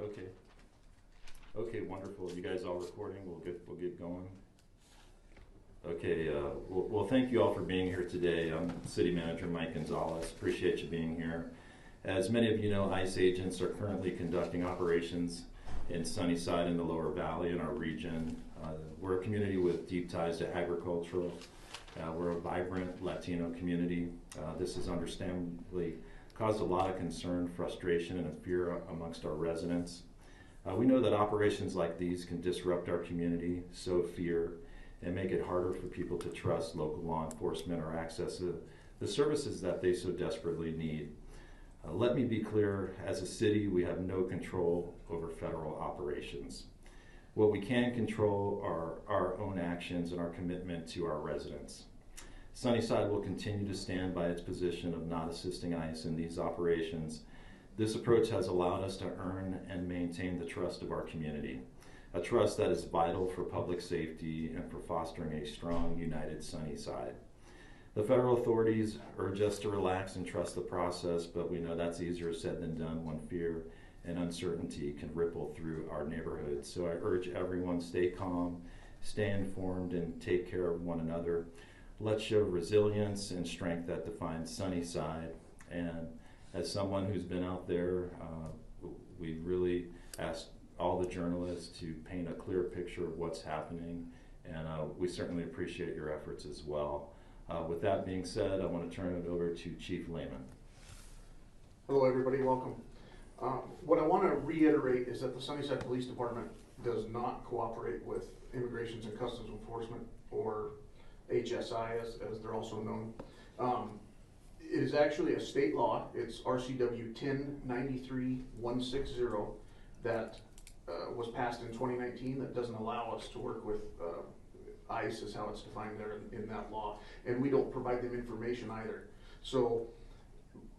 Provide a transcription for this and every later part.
Okay. Okay, wonderful. You guys all recording? We'll get going. Okay. Well, thank you all for being here today. I'm City Manager Mike Gonzalez. Appreciate you being here. As many of you know, ICE agents are currently conducting operations in Sunnyside in the Lower Valley in our region. We're a community with deep ties to agricultural. We're a vibrant Latino community. This has understandably caused a lot of concern, frustration, and fear amongst our residents. We know that operations like these can disrupt our community, sow fear, and make it harder for people to trust local law enforcement or access the services that they so desperately need. Let me be clear, as a city, we have no control over federal operations. What we can control are our own actions and our commitment to our residents. Sunnyside will continue to stand by its position of not assisting ICE in these operations. This approach has allowed us to earn and maintain the trust of our community, a trust that is vital for public safety and for fostering a strong, united Sunnyside. The federal authorities urge us to relax and trust the process, but we know that's easier said than done when fear and uncertainty can ripple through our neighborhoods. So I urge everyone, stay calm, stay informed, and take care of one another. Let's show resilience and strength that defines Sunnyside. And as someone who's been out there, we really ask all the journalists to paint a clear picture of what's happening, and we certainly appreciate your efforts as well. With that being said, I want to turn it over to Chief Lehman. Hello everybody, welcome. What I want to reiterate is that the Sunnyside Police Department does not cooperate with Immigrations and Customs Enforcement, or HSI as they're also known. It is actually a state law. It's RCW 1093-160 that was passed in 2019 that doesn't allow us to work with ICE, is how it's defined there in that law, and we don't provide them information either. So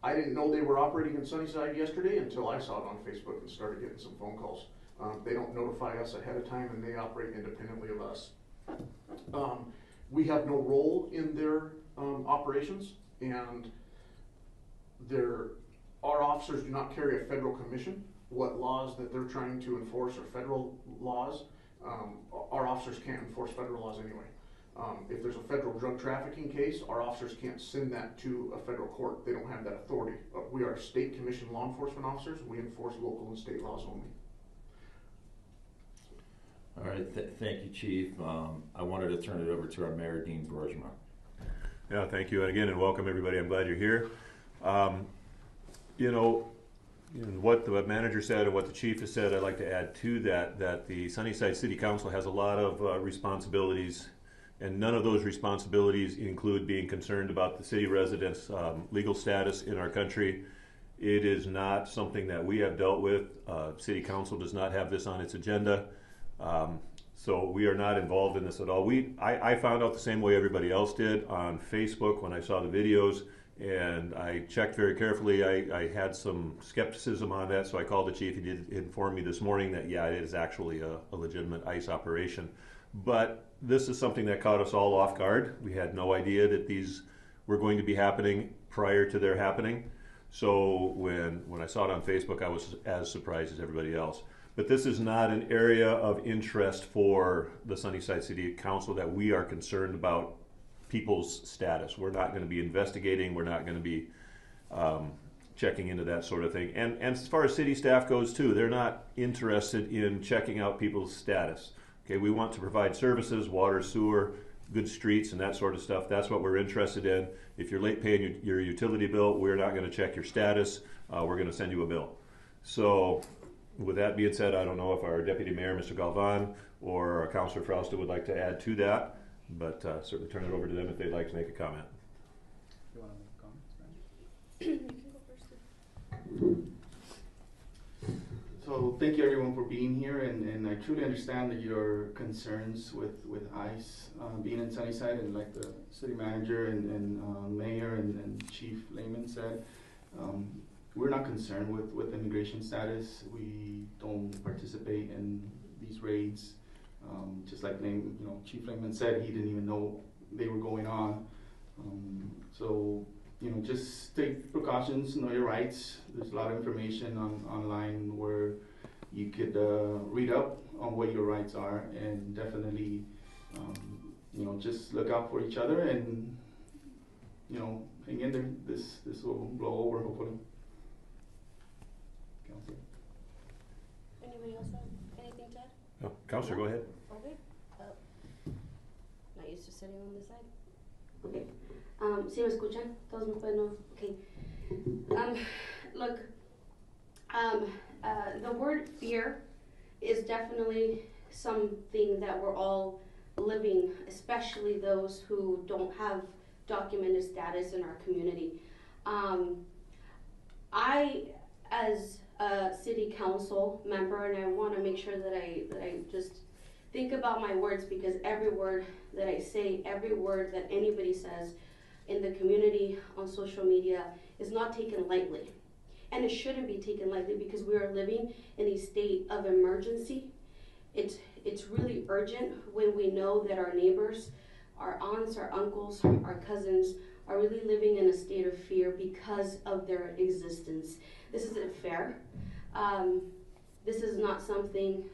I didn't know they were operating in Sunnyside yesterday until I saw it on Facebook and started getting some phone calls. They don't notify us ahead of time, and they operate independently of us. We have no role in their operations, and our officers do not carry a federal commission. What laws that they're trying to enforce are federal laws. Our officers can't enforce federal laws anyway. If there's a federal drug trafficking case, our officers can't send that to a federal court. They don't have that authority. We are state commissioned law enforcement officers. We enforce local and state laws only. All right, thank you, Chief. I wanted to turn it over to our Mayor, Dean Broersma. Yeah, thank you, and again, and welcome everybody. I'm glad you're here. What the manager said and what the chief has said, I'd like to add to that the Sunnyside City Council has a lot of responsibilities, and none of those responsibilities include being concerned about the city residents' legal status in our country. It is not something that we have dealt with. City Council does not have this on its agenda. So we are not involved in this at all. I found out the same way everybody else did on Facebook when I saw the videos, and I checked very carefully. I had some skepticism on that, so I called the chief. He did inform me this morning that, yeah, it is actually a legitimate ICE operation. But this is something that caught us all off guard. We had no idea that these were going to be happening prior to their happening. So when I saw it on Facebook, I was as surprised as everybody else. But this is not an area of interest for the Sunnyside City Council that we are concerned about people's status. We're not going to be investigating. We're not going to be checking into that sort of thing. And as far as city staff goes too, they're not interested in checking out people's status. Okay, we want to provide services, water, sewer, good streets, and that sort of stuff. That's what we're interested in. If you're late paying your utility bill, we're not going to check your status. We're going to send you a bill. So with that being said, I don't know if our Deputy Mayor, Mr. Galvan, or our Councilor Frausta would like to add to that, but certainly turn it over to them if they'd like to make a comment. You want to make comments, You can go first. So thank you everyone for being here, and I truly understand that your concerns with ICE being in Sunnyside, and like the city manager and mayor and Chief Lehman said, we're not concerned with immigration status. We don't participate in these raids. Just like Chief Lehman said, he didn't even know they were going on. So just take precautions, know your rights. There's a lot of information online where you could read up on what your rights are, and definitely, just look out for each other, and hang in there. This will blow over, hopefully. Counselor? Anybody else have anything to add? Oh, Counselor, go ahead. Okay. Not used to sitting on this side. Okay. ¿Sí me escuchan? Todos me pueden oír. Okay. Look, the word fear is definitely something that we're all living, especially those who don't have documented status in our community. I, as a city council member, and I want to make sure that I just think about my words, because every word that I say, every word that anybody says in the community, on social media, is not taken lightly. And it shouldn't be taken lightly, because we are living in a state of emergency. It's really urgent when we know that our neighbors, our aunts, our uncles, our cousins are really living in a state of fear because of their existence. This isn't fair. This is not something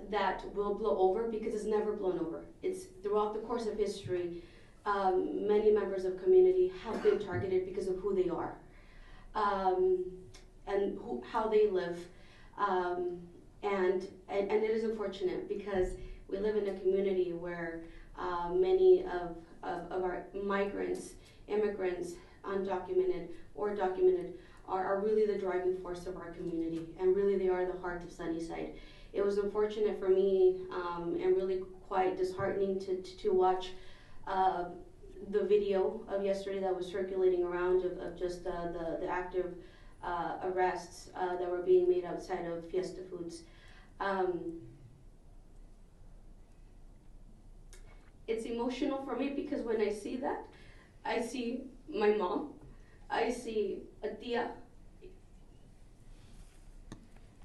that will blow over, because it's never blown over. It's throughout the course of history, many members of community have been targeted because of who they are, and how they live, and it is unfortunate, because we live in a community where many of our migrants, immigrants, undocumented or documented, are really the driving force of our community, and really they are the heart of Sunnyside. It was unfortunate for me, and really quite disheartening to watch the video of yesterday that was circulating around of just the active arrests that were being made outside of Fiesta Foods. It's emotional for me, because when I see that, I see my mom, I see a tia,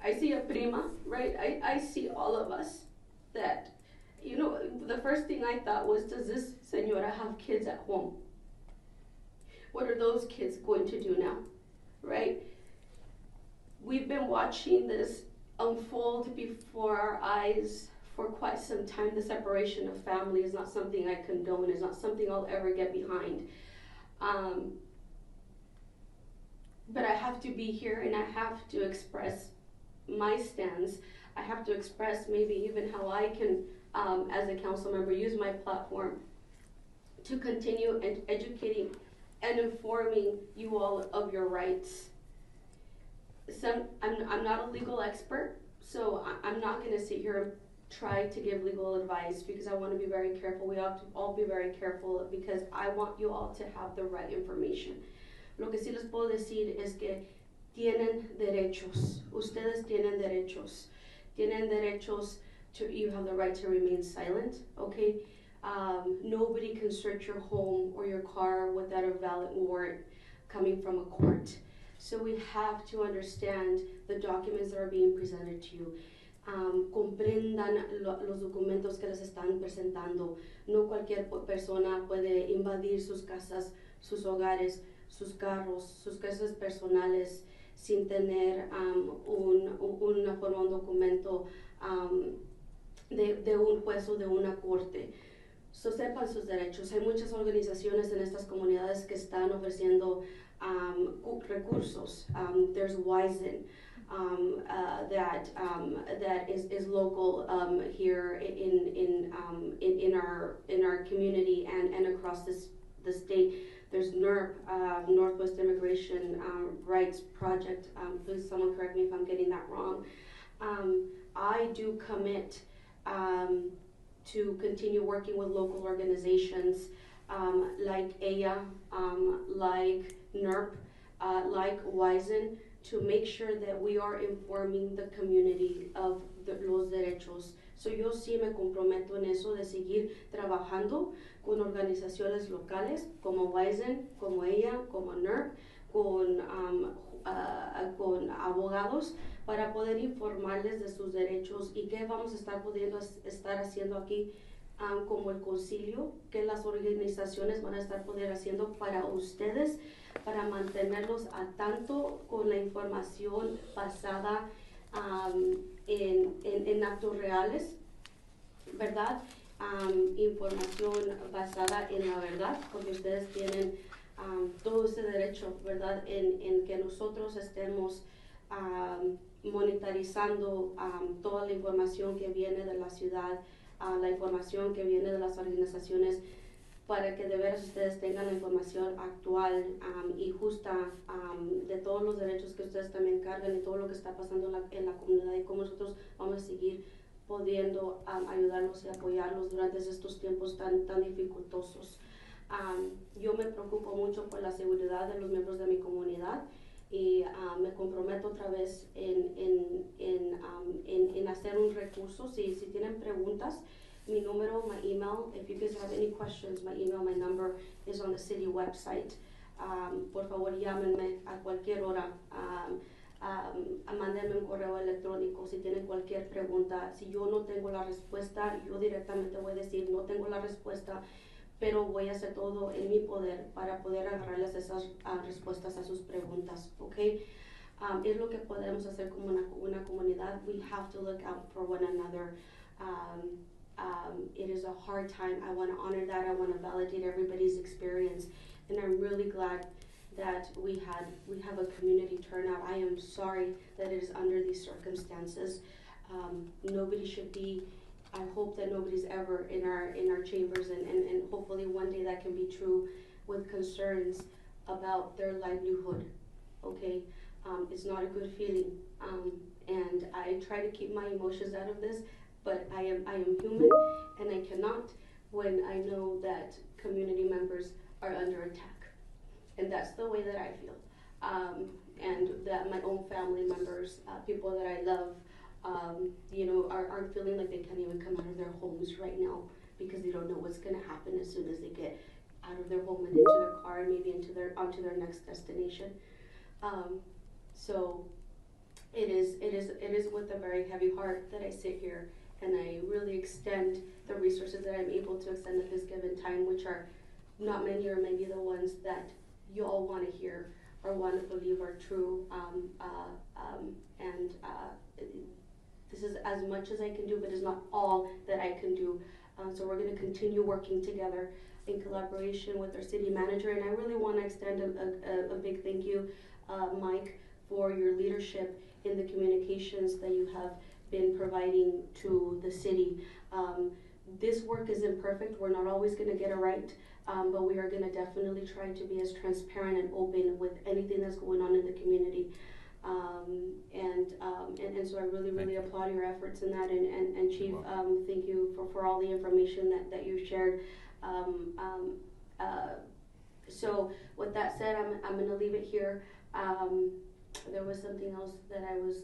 I see a prima, right? I see all of us that, the first thing I thought was, does this señora have kids at home? What are those kids going to do now, right? We've been watching this unfold before our eyes for quite some time. The separation of family is not something I condone, is not something I'll ever get behind. But I have to be here, and I have to express my stance. I have to express maybe even how I can, as a council member, use my platform to continue educating and informing you all of your rights. I'm not a legal expert, so I'm not going to sit here and try to give legal advice, because I want to be very careful. We have to all be very careful, because I want you all to have the right information. Lo que sí les puedo decir es que tienen derechos. Ustedes tienen derechos. Tienen derechos to, you have the right to remain silent, okay? Nobody can search your home or your car without a valid warrant coming from a court. So we have to understand the documents that are being presented to you. Comprendan los documentos que les están presentando. No cualquier persona puede invadir sus casas, sus hogares, sus carros, sus casas personales, sin tener una forma, un documento de un juez o de una corte. So, sepan sus derechos. Hay muchas organizaciones en estas comunidades que están ofreciendo recursos. There's Wizen that is local here in our community and across the state. There's NERP, Northwest Immigration Rights Project. Please, someone correct me if I'm getting that wrong. I do commit to continue working with local organizations like EYA, like NERP, like Wizen, to make sure that we are informing the community of los derechos. So yo sí me comprometo en eso, de seguir trabajando con organizaciones locales como Wizen, como EYA, como NERP, con abogados, para poder informarles de sus derechos y qué vamos a estar pudiendo estar haciendo aquí, como el concilio, que las organizaciones van a estar poder haciendo para ustedes, para mantenerlos a tanto con la información basada en actos reales, ¿verdad? Información basada en la verdad, porque ustedes tienen todo ese derecho, ¿verdad? En que nosotros estemos monitorizando toda la información que viene de la ciudad, la información que viene de las organizaciones, para que de veras ustedes tengan la información actual y justa de todos los derechos que ustedes también cargan y todo lo que está pasando en la comunidad y cómo nosotros vamos a seguir pudiendo ayudarlos y apoyarlos durante estos tiempos tan dificultosos. Yo me preocupo mucho por la seguridad de los miembros de mi comunidad y me comprometo otra vez en hacer un recurso. Si tienen preguntas, mi número, my email, if you guys have any questions, my email, my number is on the city website. Por favor, llámenme a cualquier hora. Mándenme un correo electrónico si tienen cualquier pregunta. Si yo no tengo la respuesta, yo directamente voy a decir no tengo la respuesta, pero voy a hacer todo en mi poder para poder agarrarles esas respuestas a sus preguntas, ¿ok? Es lo que podemos hacer como una comunidad. We have to look out for one another. It is a hard time. I want to honor that. I want to validate everybody's experience, and I'm really glad that we have a community turnout. I am sorry that it is under these circumstances. Nobody should be. I hope that nobody's ever in our chambers, and hopefully one day that can be true, with concerns about their livelihood. Okay, it's not a good feeling, and I try to keep my emotions out of this. But I am human, and I cannot when I know that community members are under attack, and that's the way that I feel, and that my own family members, people that I love, are feeling like they can't even come out of their homes right now because they don't know what's going to happen as soon as they get out of their home and into their car and maybe onto their next destination. So it is with a very heavy heart that I sit here. And I really extend the resources that I'm able to extend at this given time, which are not many, or maybe the ones that you all want to hear or want to believe are true. This is as much as I can do, but it's not all that I can do. So we're going to continue working together in collaboration with our city manager. And I really want to extend a big thank you, Mike, for your leadership in the communications that you have been providing to the city. This work is imperfect. We're not always going to get it right, but we are going to definitely try to be as transparent and open with anything that's going on in the community. And so I really applaud your efforts in that. And Chief, thank you for all the information that you shared. So with that said, I'm going to leave it here. There was something else that I was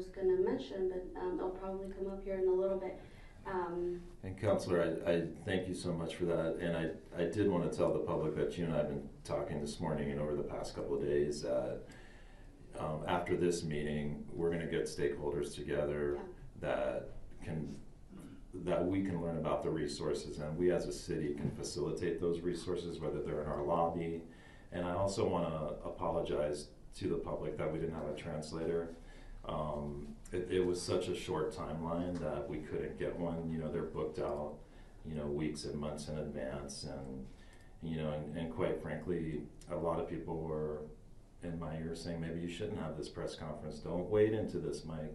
going to mention, but I'll probably come up here in a little bit. And Councilor, I thank you so much for that. And I did want to tell the public that you and I have been talking this morning and over the past couple of days that after this meeting, we're going to get stakeholders together that we can learn about the resources, and we as a city can facilitate those resources, whether they're in our lobby. And I also want to apologize to the public that we didn't have a translator. It was such a short timeline that we couldn't get one. You know, they're booked out, weeks and months in advance, and quite frankly, a lot of people were in my ear saying, maybe you shouldn't have this press conference. Don't wade into this, Mike.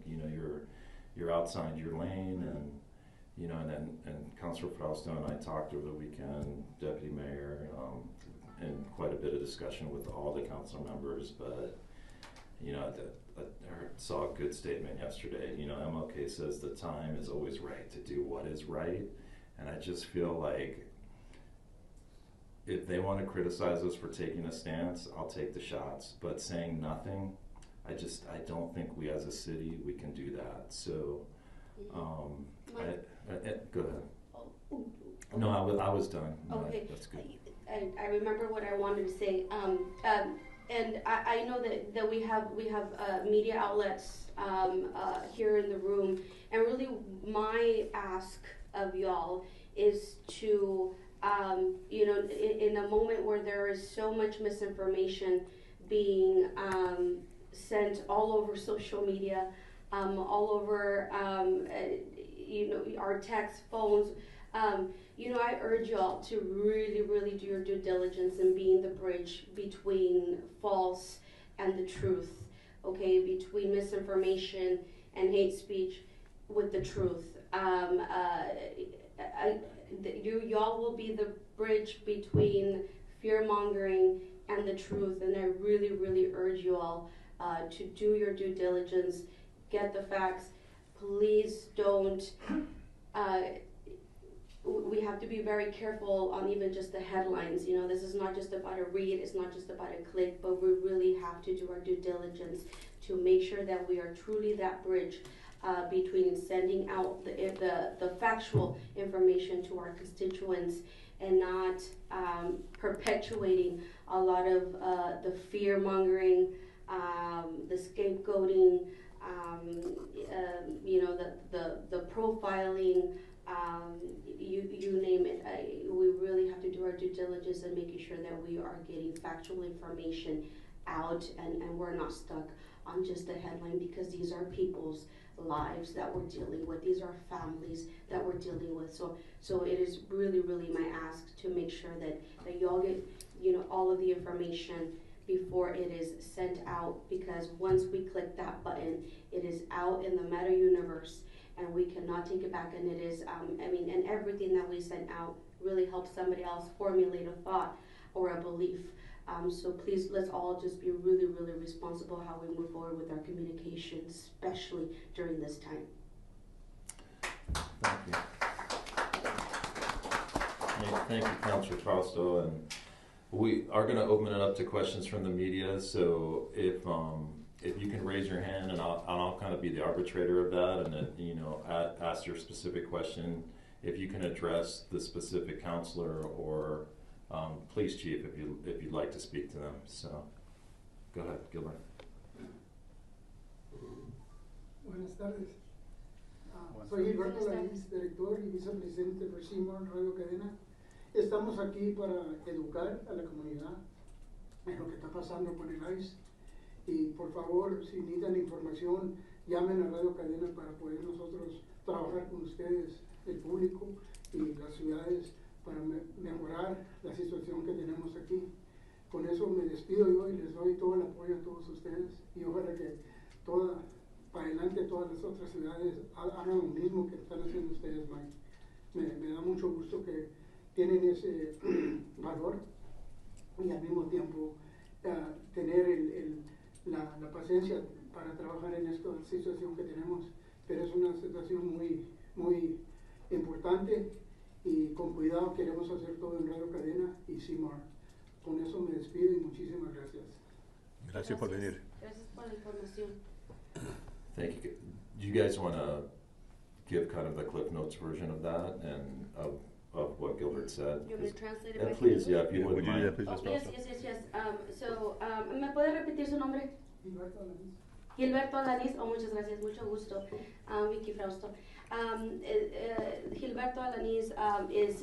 You're outside your lane, and Councilor Frausto and I talked over the weekend, Deputy Mayor, and quite a bit of discussion with all the council members, but I saw a good statement yesterday. MLK says the time is always right to do what is right, and I just feel like if they want to criticize us for taking a stance, I'll take the shots, but saying nothing, I don't think we as a city, we can do that. So, go ahead. No, I was done. Okay. That's good. I remember what I wanted to say. And I know that we have media outlets here in the room, and really my ask of y'all is to in a moment where there is so much misinformation being sent all over social media, all over, our text, phones. I urge y'all to really, really do your due diligence in being the bridge between false and the truth, okay, between misinformation and hate speech with the truth. Y'all will be the bridge between fear mongering and the truth, and I really, really urge you all to do your due diligence, get the facts. Please don't. We have to be very careful on even just the headlines. This is not just about a read, it's not just about a click, but we really have to do our due diligence to make sure that we are truly that bridge between sending out the factual information to our constituents and not perpetuating a lot of the fear mongering, the scapegoating, the profiling, you name it. We really have to do our due diligence in making sure that we are getting factual information out, and we're not stuck on just the headline, because these are people's lives that we're dealing with. These are families that we're dealing with. So it is really, really my ask to make sure that y'all get all of the information before it is sent out, because once we click that button, it is out in the meta universe and we cannot take it back. And it is and everything that we send out really helps somebody else formulate a thought or a belief. So please, let's all just be really, really responsible how we move forward with our communication, especially during this time. Thank you. Thank you, Councilor Fausto. And we are going to open it up to questions from the media. So if you can raise your hand, and I'll kind of be the arbitrator of that, and then, ask your specific question. If you can address the specific counselor or police chief, if you'd like to speak to them. So, go ahead, Gilbert. Buenas tardes. Soy Gilberto Lanis, director y vicepresidente de Simón Radio Cadena. Estamos aquí para educar a la comunidad en lo que está pasando con el ICE. Y por favor, si necesitan información, llamen a Radio Cadena para poder nosotros trabajar con ustedes, el público y las ciudades, para mejorar la situación que tenemos aquí. Con eso me despido yo y les doy todo el apoyo a todos ustedes, y ojalá que para adelante todas las otras ciudades hagan lo mismo que están haciendo ustedes, Mike. Me da mucho gusto que tienen ese valor y al mismo tiempo tener la paciencia para trabajar en esta situación que tenemos, pero es una situación muy, muy importante. Y con cuidado queremos hacer todo en Radio Cadena y CIMAR. Con eso me despido y muchísimas gracias. Gracias por venir. Gracias por la información. Thank you. Do you guys want to give kind of the Cliff Notes version of that and of what Gilbert said? You want me to translate it Yeah, back please, to yeah, if you Would wouldn't you do mind. that, please, Oh, Ms. yes. Fausto? ¿Me puede repetir su nombre? Gilberto Alanis. Gilberto Alanis. Oh, muchas gracias, mucho gusto. Vicky Frausto. Gilberto Alanis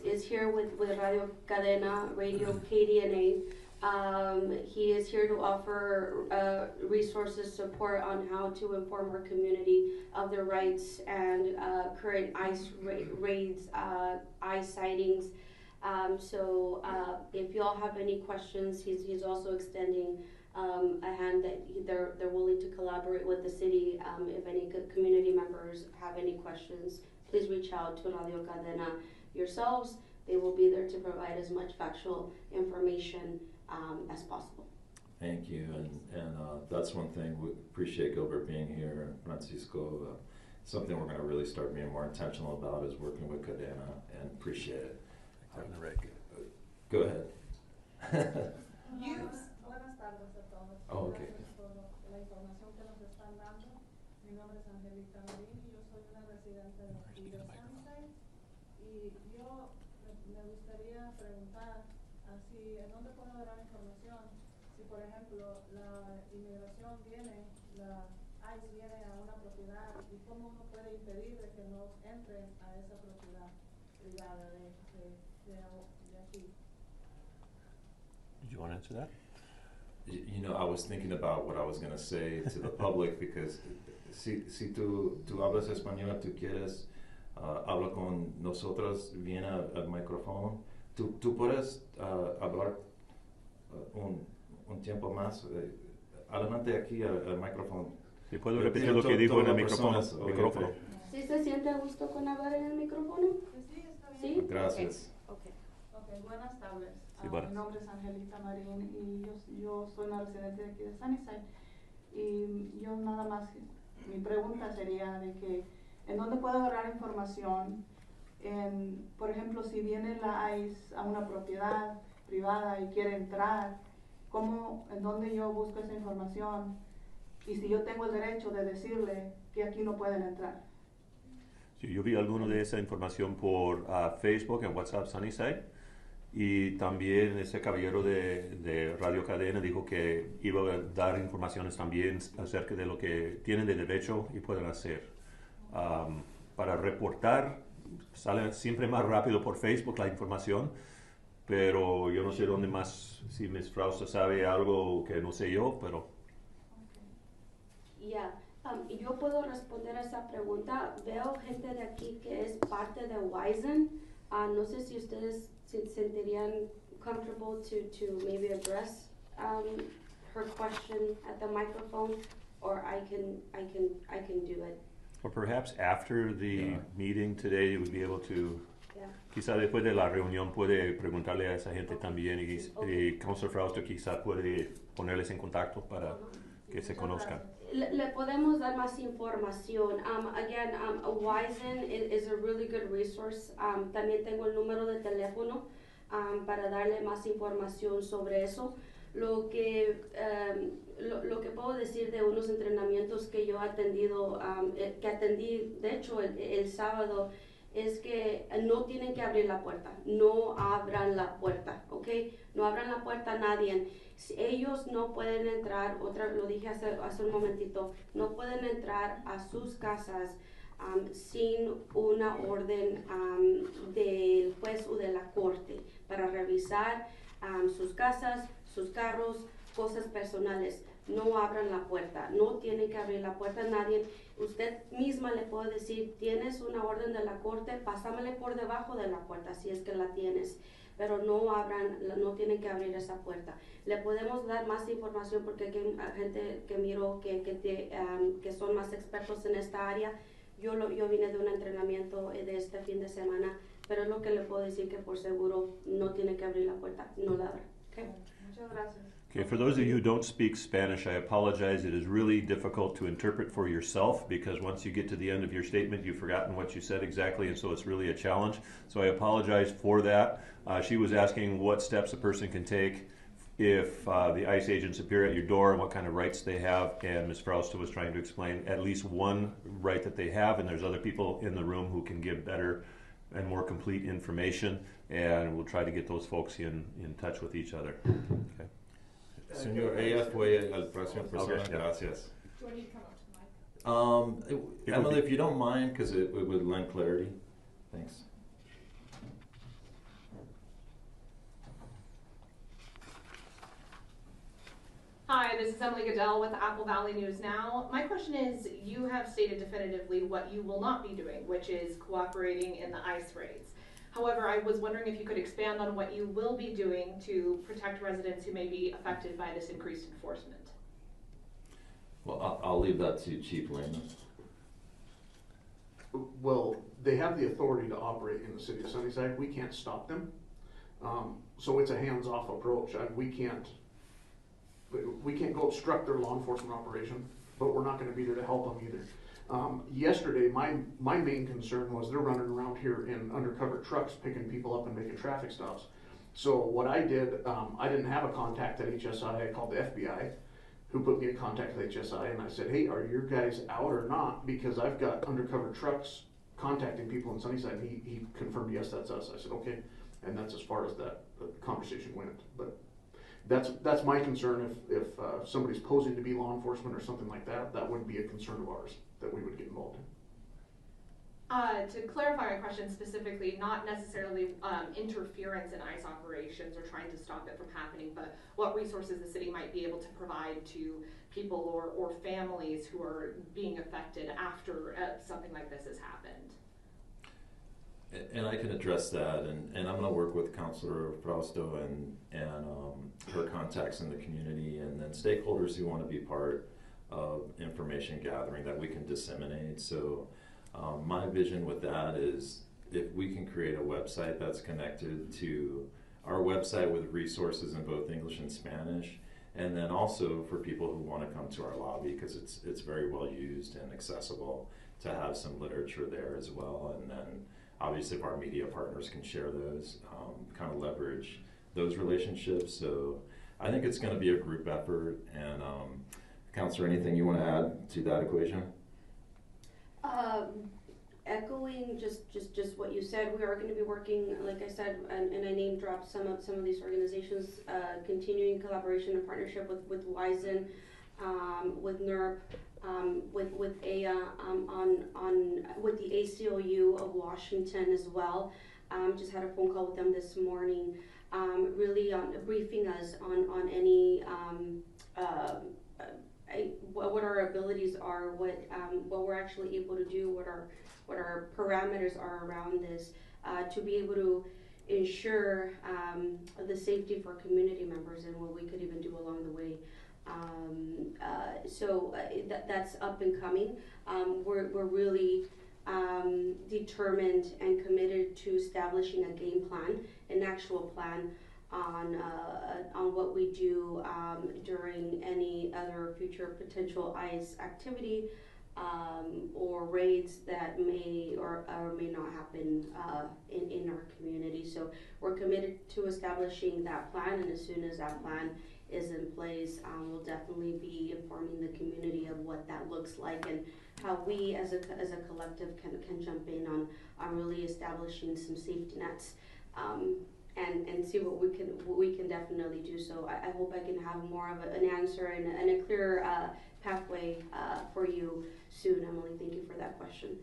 is here with Radio Cadena, Radio KDNA. He is here to offer resources, support on how to inform our community of their rights and current ICE raids, ICE sightings. So if you all have any questions, he's also extending a hand that they're willing to collaborate with the city. If any community members have any questions, please reach out to Radio Cadena yourselves. They will be there to provide as much factual information as possible. Thank you, and that's one thing we appreciate Gilbert being here, Francisco. Something we're going to really start being more intentional about is working with Cadena, and appreciate it. Go ahead. Buenas tardes a todos. Oh, okay. Gracias por la información que nos están dando. Mi nombre es Angélica Marín y yo soy una residente de aquí de Sunnyside. Y yo me gustaría preguntar en dónde puedo dar información. Si por ejemplo la inmigración viene, la ICE viene a una propiedad, y cómo uno puede impedir de que no entren a esa propiedad privada de aquí. Did you want to answer that? I was thinking about what I was going to say to the public because si tú hablas español, tú quieres hablar con nosotros, viene al micrófono. Tú puedes hablar un tiempo más. Adelante aquí al micrófono. ¿Y puedo repetir lo que dijo en el micrófono? ¿Sí se siente a gusto con hablar en el micrófono? Sí, está bien. ¿Sí? Gracias. Okay. Ok, buenas tardes. Sí, buenas. Mi nombre es Angelita Marín y yo soy una residente de aquí de Sunnyside. Y yo nada más, mi pregunta sería de que, ¿en dónde puedo agarrar información? Por ejemplo, si viene la ICE a una propiedad privada y quiere entrar, ¿en dónde yo busco esa información? Y si yo tengo el derecho de decirle que aquí no pueden entrar. Sí, yo vi alguno de esa información por Facebook en WhatsApp Sunnyside, y también ese caballero de Radio Cadena dijo que iba a dar informaciones también acerca de lo que tienen de derecho y pueden hacer. Para reportar sale siempre más rápido por Facebook la información, pero yo no sé dónde más, si Ms. Frausta sabe algo que no sé yo, pero... Ya, yo puedo responder a esa pregunta. Veo gente de aquí que es parte de Wizen. No sé si ustedes se sentirían comfortable to maybe address her question at the microphone, or I can do it. Or perhaps after the meeting today, you would be able to... Yeah. Quizá después de la reunión puede preguntarle a esa gente también, y Councilor Frausto quizá puede ponerles en contacto para que se conozcan. Le podemos dar más información. Again, Wizen is a really good resource. También tengo el número de teléfono para darle más información sobre eso. Lo que puedo decir de unos entrenamientos que yo he atendido, que atendí de hecho el sábado, es que no tienen que abrir la puerta. No abran la puerta, ¿ok? No abran la puerta a nadie. Ellos no pueden entrar, lo dije hace un momentito, no pueden entrar a sus casas sin una orden del juez o de la corte para revisar sus casas, sus carros, cosas personales. No abran la puerta, no tienen que abrir la puerta a nadie. Usted misma le puede decir, tienes una orden de la corte, pásamele por debajo de la puerta si es que la tienes, pero no tienen que abrir esa puerta. Le podemos dar más información porque hay gente que miro que son más expertos en esta área. Yo vine de un entrenamiento de este fin de semana, pero es lo que le puedo decir, que por seguro no tiene que abrir la puerta, no la abra. Okay. Muchas gracias. Okay, for those of you who don't speak Spanish, I apologize. It is really difficult to interpret for yourself because once you get to the end of your statement, you've forgotten what you said exactly, and so it's really a challenge. So I apologize for that. She was asking what steps a person can take if the ICE agents appear at your door and what kind of rights they have, and Ms. Frausta was trying to explain at least one right that they have, and there's other people in the room who can give better and more complete information, and we'll try to get those folks in touch with each other. Okay. Señor, ella fue la próxima persona. Okay. Gracias. Do I need to come up to the mic? Emily, if you don't mind, because it would lend clarity. Thanks. Hi, this is Emily Goodell with Apple Valley News Now. My question is, you have stated definitively what you will not be doing, which is cooperating in the ICE raids. However, I was wondering if you could expand on what you will be doing to protect residents who may be affected by this increased enforcement. Well, I'll leave that to Chief Lehman. Well, they have the authority to operate in the city of Sunnyside. We can't stop them. So it's a hands-off approach. We can't go obstruct their law enforcement operation, but we're not gonna be there to help them either. Yesterday, my main concern was they're running around here in undercover trucks, picking people up and making traffic stops. So what I did, I didn't have a contact at HSI. I called the FBI, who put me in contact with HSI, and I said, hey, are your guys out or not? Because I've got undercover trucks contacting people in Sunnyside. And he confirmed, yes, that's us. I said, okay, and that's as far as that conversation went. But that's my concern. If somebody's posing to be law enforcement or something like that, that would be a concern of ours that we would get involved in. To clarify my question specifically, not necessarily interference in ICE operations or trying to stop it from happening, but what resources the city might be able to provide to people or families who are being affected after something like this has happened. And I can address that, and I'm going to work with Councilor Frausto and her contacts in the community, and then stakeholders who want to be part of information gathering that we can disseminate. So my vision with that is if we can create a website that's connected to our website with resources in both English and Spanish, and then also for people who want to come to our lobby, because it's very well used and accessible, to have some literature there as well. And then obviously if our media partners can share those, kind of leverage those relationships. So I think it's going to be a group effort. And Councilor, anything you want to add to that equation? Echoing just what you said, we are going to be working, like I said, and I name dropped some of these organizations, continuing collaboration and partnership with Wizen, with NERP, with AIA, with the ACLU of Washington as well. Just had a phone call with them this morning, really briefing us on any what our abilities are, what we're actually able to do, what our parameters are around this, to be able to ensure the safety for community members and what we could even do along the way. So that's up and coming. We're really determined and committed to establishing a game plan, an actual plan on what we do during any other future potential ICE activity or raids that may or may not happen in our community. So we're committed to establishing that plan, and as soon as that plan is in place, we'll definitely be informing the community of what that looks like and how we as a collective can jump in on really establishing some safety nets. And see what we can definitely do. So I hope I can have more of an answer and a clearer pathway for you soon, Emily. Thank you for that question.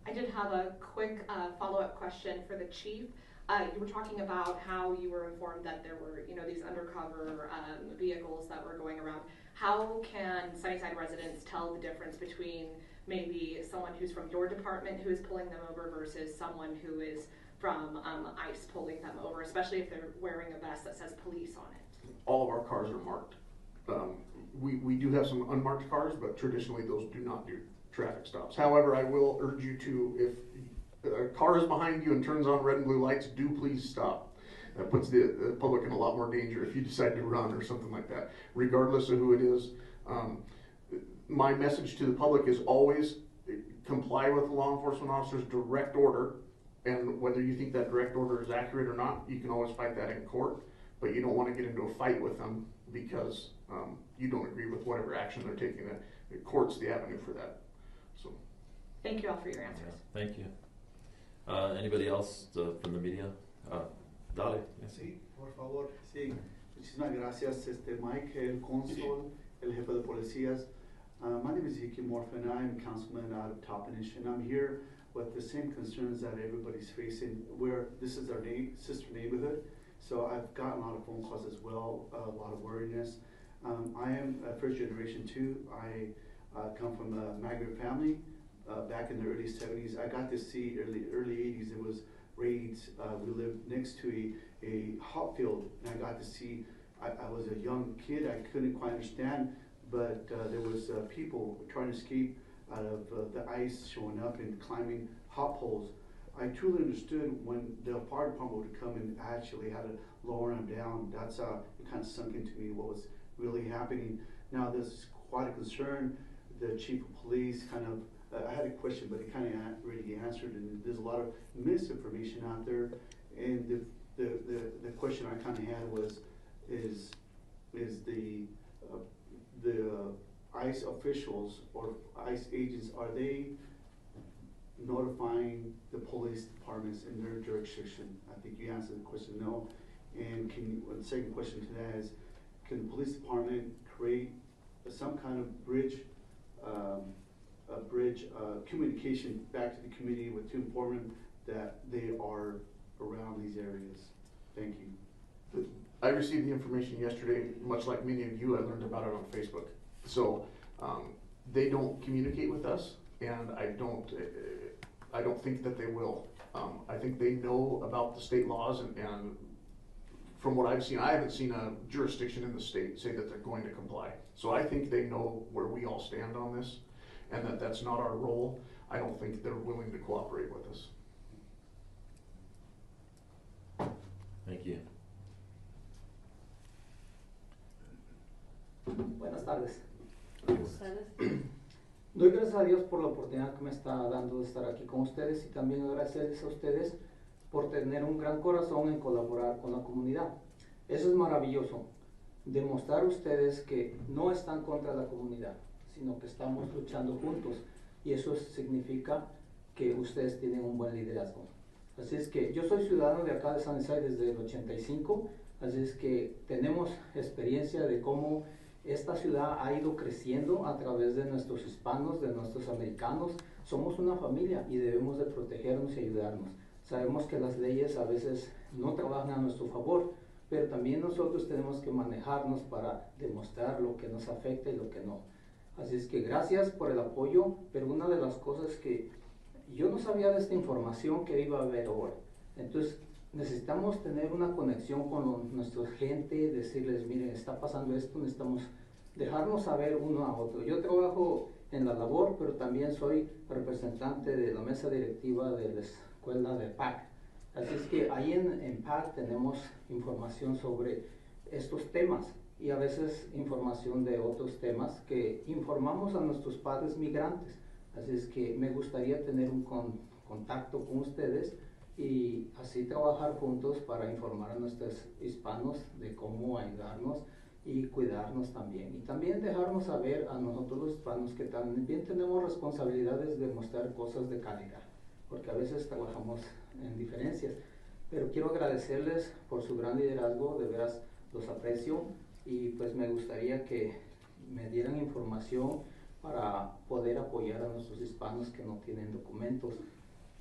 I did have a quick follow-up question for the chief. You were talking about how you were informed that there were, these undercover vehicles that were going around. How can Sunnyside residents tell the difference between maybe someone who's from your department who is pulling them over versus someone who is from ICE pulling them over, especially if they're wearing a vest that says police on it? All of our cars are marked. We do have some unmarked cars, but traditionally those do not do traffic stops. However, I will urge you to, if a car is behind you and turns on red and blue lights, do please stop. That puts the public in a lot more danger if you decide to run or something like that, regardless of who it is. My message to the public is always comply with the law enforcement officer's direct order. And whether you think that direct order is accurate or not, you can always fight that in court, but you don't want to get into a fight with them because you don't agree with whatever action they're taking. The court's the avenue for that. So, thank you all for your answers. Yeah, thank you. Anybody else from the media? Dale. Sí, por favor. Sí, muchísimas gracias, Mike, el cónsul, el jefe de policías. My name is Zeke Morphin. I'm a councilman out of Toppenish, and I'm here with the same concerns that everybody's facing. This is our sister neighborhood, so I've gotten a lot of phone calls as well, a lot of worriness. I am a first generation too. I come from a migrant family. Back in the early 70s, I got to see early 80s. There was raids. We lived next to a hop field, and I got to see. I was a young kid. I couldn't quite understand, but there was people trying to escape out of the ice showing up and climbing hop poles. I truly understood when the fire department would come and actually had to lower them down. That's it kind of sunk into me what was really happening. Now there's quite a concern. The chief of police kind of, I had a question, but he kind of already answered, and there's a lot of misinformation out there. And the question I kind of had was, is the ICE officials or ICE agents, are they notifying the police departments in their jurisdiction? I think you answered the question, no. And the second question to that is, can the police department create some kind of bridge bridge communication back to the community to inform them that they are around these areas. Thank you. I received the information yesterday, much like many of you, I learned about it on Facebook. So, they don't communicate with us, and I don't think that they will. I think they know about the state laws, and from what I've seen, I haven't seen a jurisdiction in the state say that they're going to comply. So I think they know where we all stand on this, and that that's not our role. I don't think they're willing to cooperate with us. Thank you. Buenas tardes. Buenas tardes. Doy gracias a Dios por la oportunidad que me está dando de estar aquí con ustedes y también agradecerles a ustedes por tener un gran corazón en colaborar con la comunidad. Eso es maravilloso. Demostrar a ustedes que no están contra la comunidad, sino que estamos luchando juntos. Y eso significa que ustedes tienen un buen liderazgo. Así es que yo soy ciudadano de acá de Sunnyside desde el 85, así es que tenemos experiencia de cómo esta ciudad ha ido creciendo a través de nuestros hispanos, de nuestros americanos. Somos una familia y debemos de protegernos y ayudarnos. Sabemos que las leyes a veces no trabajan a nuestro favor, pero también nosotros tenemos que manejarnos para demostrar lo que nos afecta y lo que no. Así es que gracias por el apoyo, pero una de las cosas que yo no sabía de esta información que iba a haber hoy. Entonces necesitamos tener una conexión con nuestra gente, decirles, miren, está pasando esto, necesitamos dejarnos saber uno a otro. Yo trabajo en la labor, pero también soy representante de la mesa directiva de la escuela de PAC. Así es que ahí en PAC tenemos información sobre estos temas y a veces información de otros temas que informamos a nuestros padres migrantes. Así es que me gustaría tener un contacto con ustedes y así trabajar juntos para informar a nuestros hispanos de cómo ayudarnos y cuidarnos también. Y también dejarnos saber a nosotros los hispanos que también tenemos responsabilidades de mostrar cosas de calidad, porque a veces trabajamos en diferencias. Pero quiero agradecerles por su gran liderazgo, de veras los aprecio y pues me gustaría que me dieran información para poder apoyar a nuestros hispanos que no tienen documentos.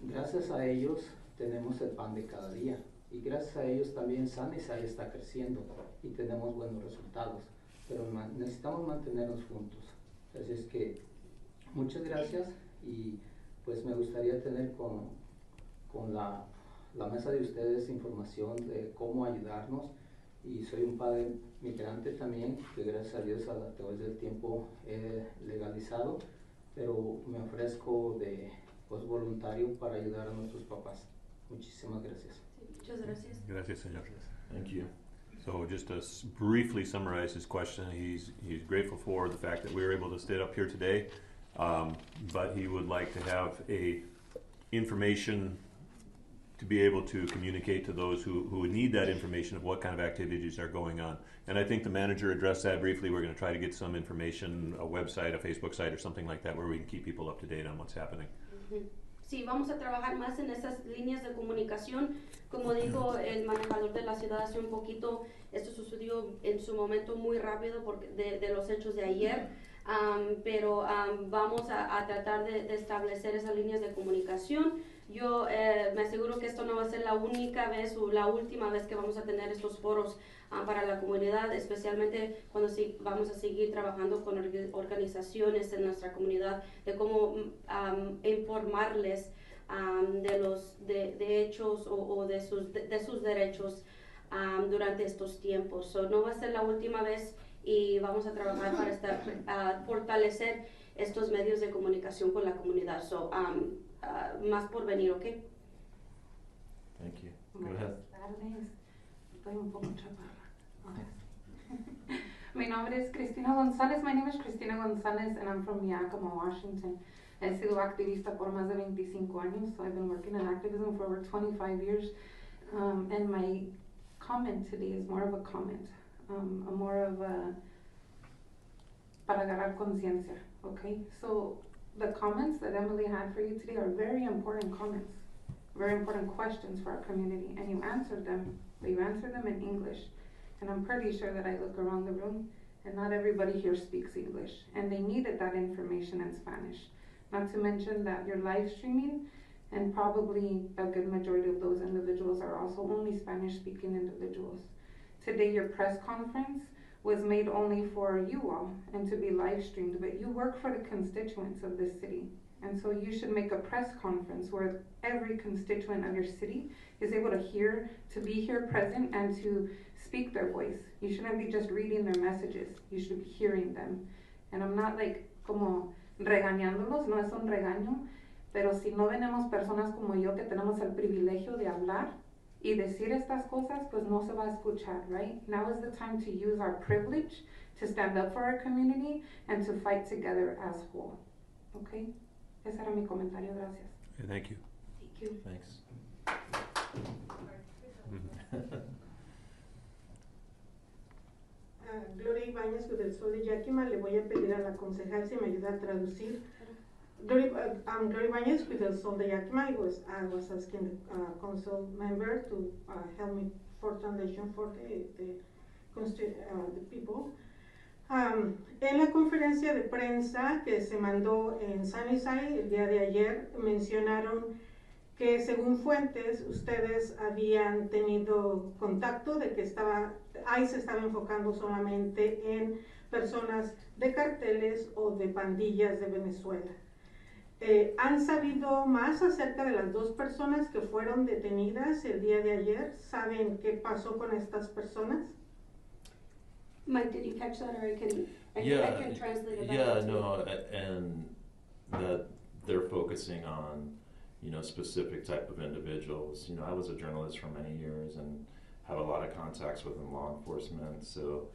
Gracias a ellos tenemos el pan de cada día y gracias a ellos también Sunnyside está creciendo y tenemos buenos resultados, pero necesitamos mantenernos juntos. Así es que muchas gracias y pues me gustaría tener con la mesa de ustedes información de cómo ayudarnos. Y soy un padre migrante también, que gracias a Dios a través del tiempo he legalizado, pero me ofrezco de voluntario para ayudar a nuestros papás. Muchísimas gracias. Muchas gracias. Gracias, señor. Thank you. So just to briefly summarize his question, he's grateful for the fact that we were able to stay up here today, but he would like to have information to be able to communicate to those who would need that information of what kind of activities are going on. And I think the manager addressed that briefly. We're going to try to get some information, a website, a Facebook site, or something like that, where we can keep people up to date on what's happening. Sí, vamos a trabajar más en esas líneas de comunicación. Como dijo el manejador de la ciudad hace un poquito, esto sucedió en su momento muy rápido porque de los hechos de ayer, pero vamos a tratar de establecer esas líneas de comunicación. Yo me aseguro que esto no va a ser la única vez o la última vez que vamos a tener estos foros para la comunidad, especialmente cuando vamos a seguir trabajando con organizaciones en nuestra comunidad de cómo informarles de hechos o de sus derechos durante estos tiempos. So, no va a ser la última vez y vamos a trabajar para fortalecer estos medios de comunicación con la comunidad. So, más por venir, ¿ok? Thank you. Go ahead. Buenas tardes. Estoy un poco chaparra. Ahora sí. Mi nombre es Cristina González. My name is Cristina González and I'm from Yakima, Washington. He sido activista por más de 25 años. So I've been working in activism for over 25 years. And my comment today is more of a comment. More of a para agarrar conciencia, okay? So the comments that Emily had for you today are very important comments, very important questions for our community, and you answered them, but you answered them in English. And I'm pretty sure that I look around the room and not everybody here speaks English, and they needed that information in Spanish. Not to mention that you're live streaming, and probably a good majority of those individuals are also only Spanish speaking individuals. Today your press conference was made only for you all and to be live streamed, but you work for the constituents of this city. And so you should make a press conference where every constituent of your city is able to hear, to be here present and to speak their voice. You shouldn't be just reading their messages, you should be hearing them. And I'm not like como regañándolos, no es un regaño, pero si no tenemos personas como yo que tenemos el privilegio de hablar y decir estas cosas, pues no se va a escuchar, right? Now is the time to use our privilege to stand up for our community and to fight together as whole. Okay? Ese era mi comentario, gracias. Okay, thank you. Thank you. Thanks. Gloria Ibáñez, del Sol de Yakima. Le voy a pedir a la concejal si me ayuda a traducir. I'm Gloria Ibáñez with the Sol de Yakima. I was asking the council member to help me for translation for the people. En la conferencia de prensa que se mandó en Sunnyside el día de ayer, mencionaron que según fuentes ustedes habían tenido contacto de que ICE estaba enfocando solamente en personas de carteles o de pandillas de Venezuela. ¿Han sabido más acerca de las dos personas que fueron detenidas el día de ayer? ¿Saben qué pasó con estas personas? Mike, did you catch that, or I can translate it back? Yeah, no, and that they're focusing on, specific type of individuals. I was a journalist for many years and have a lot of contacts within law enforcement. So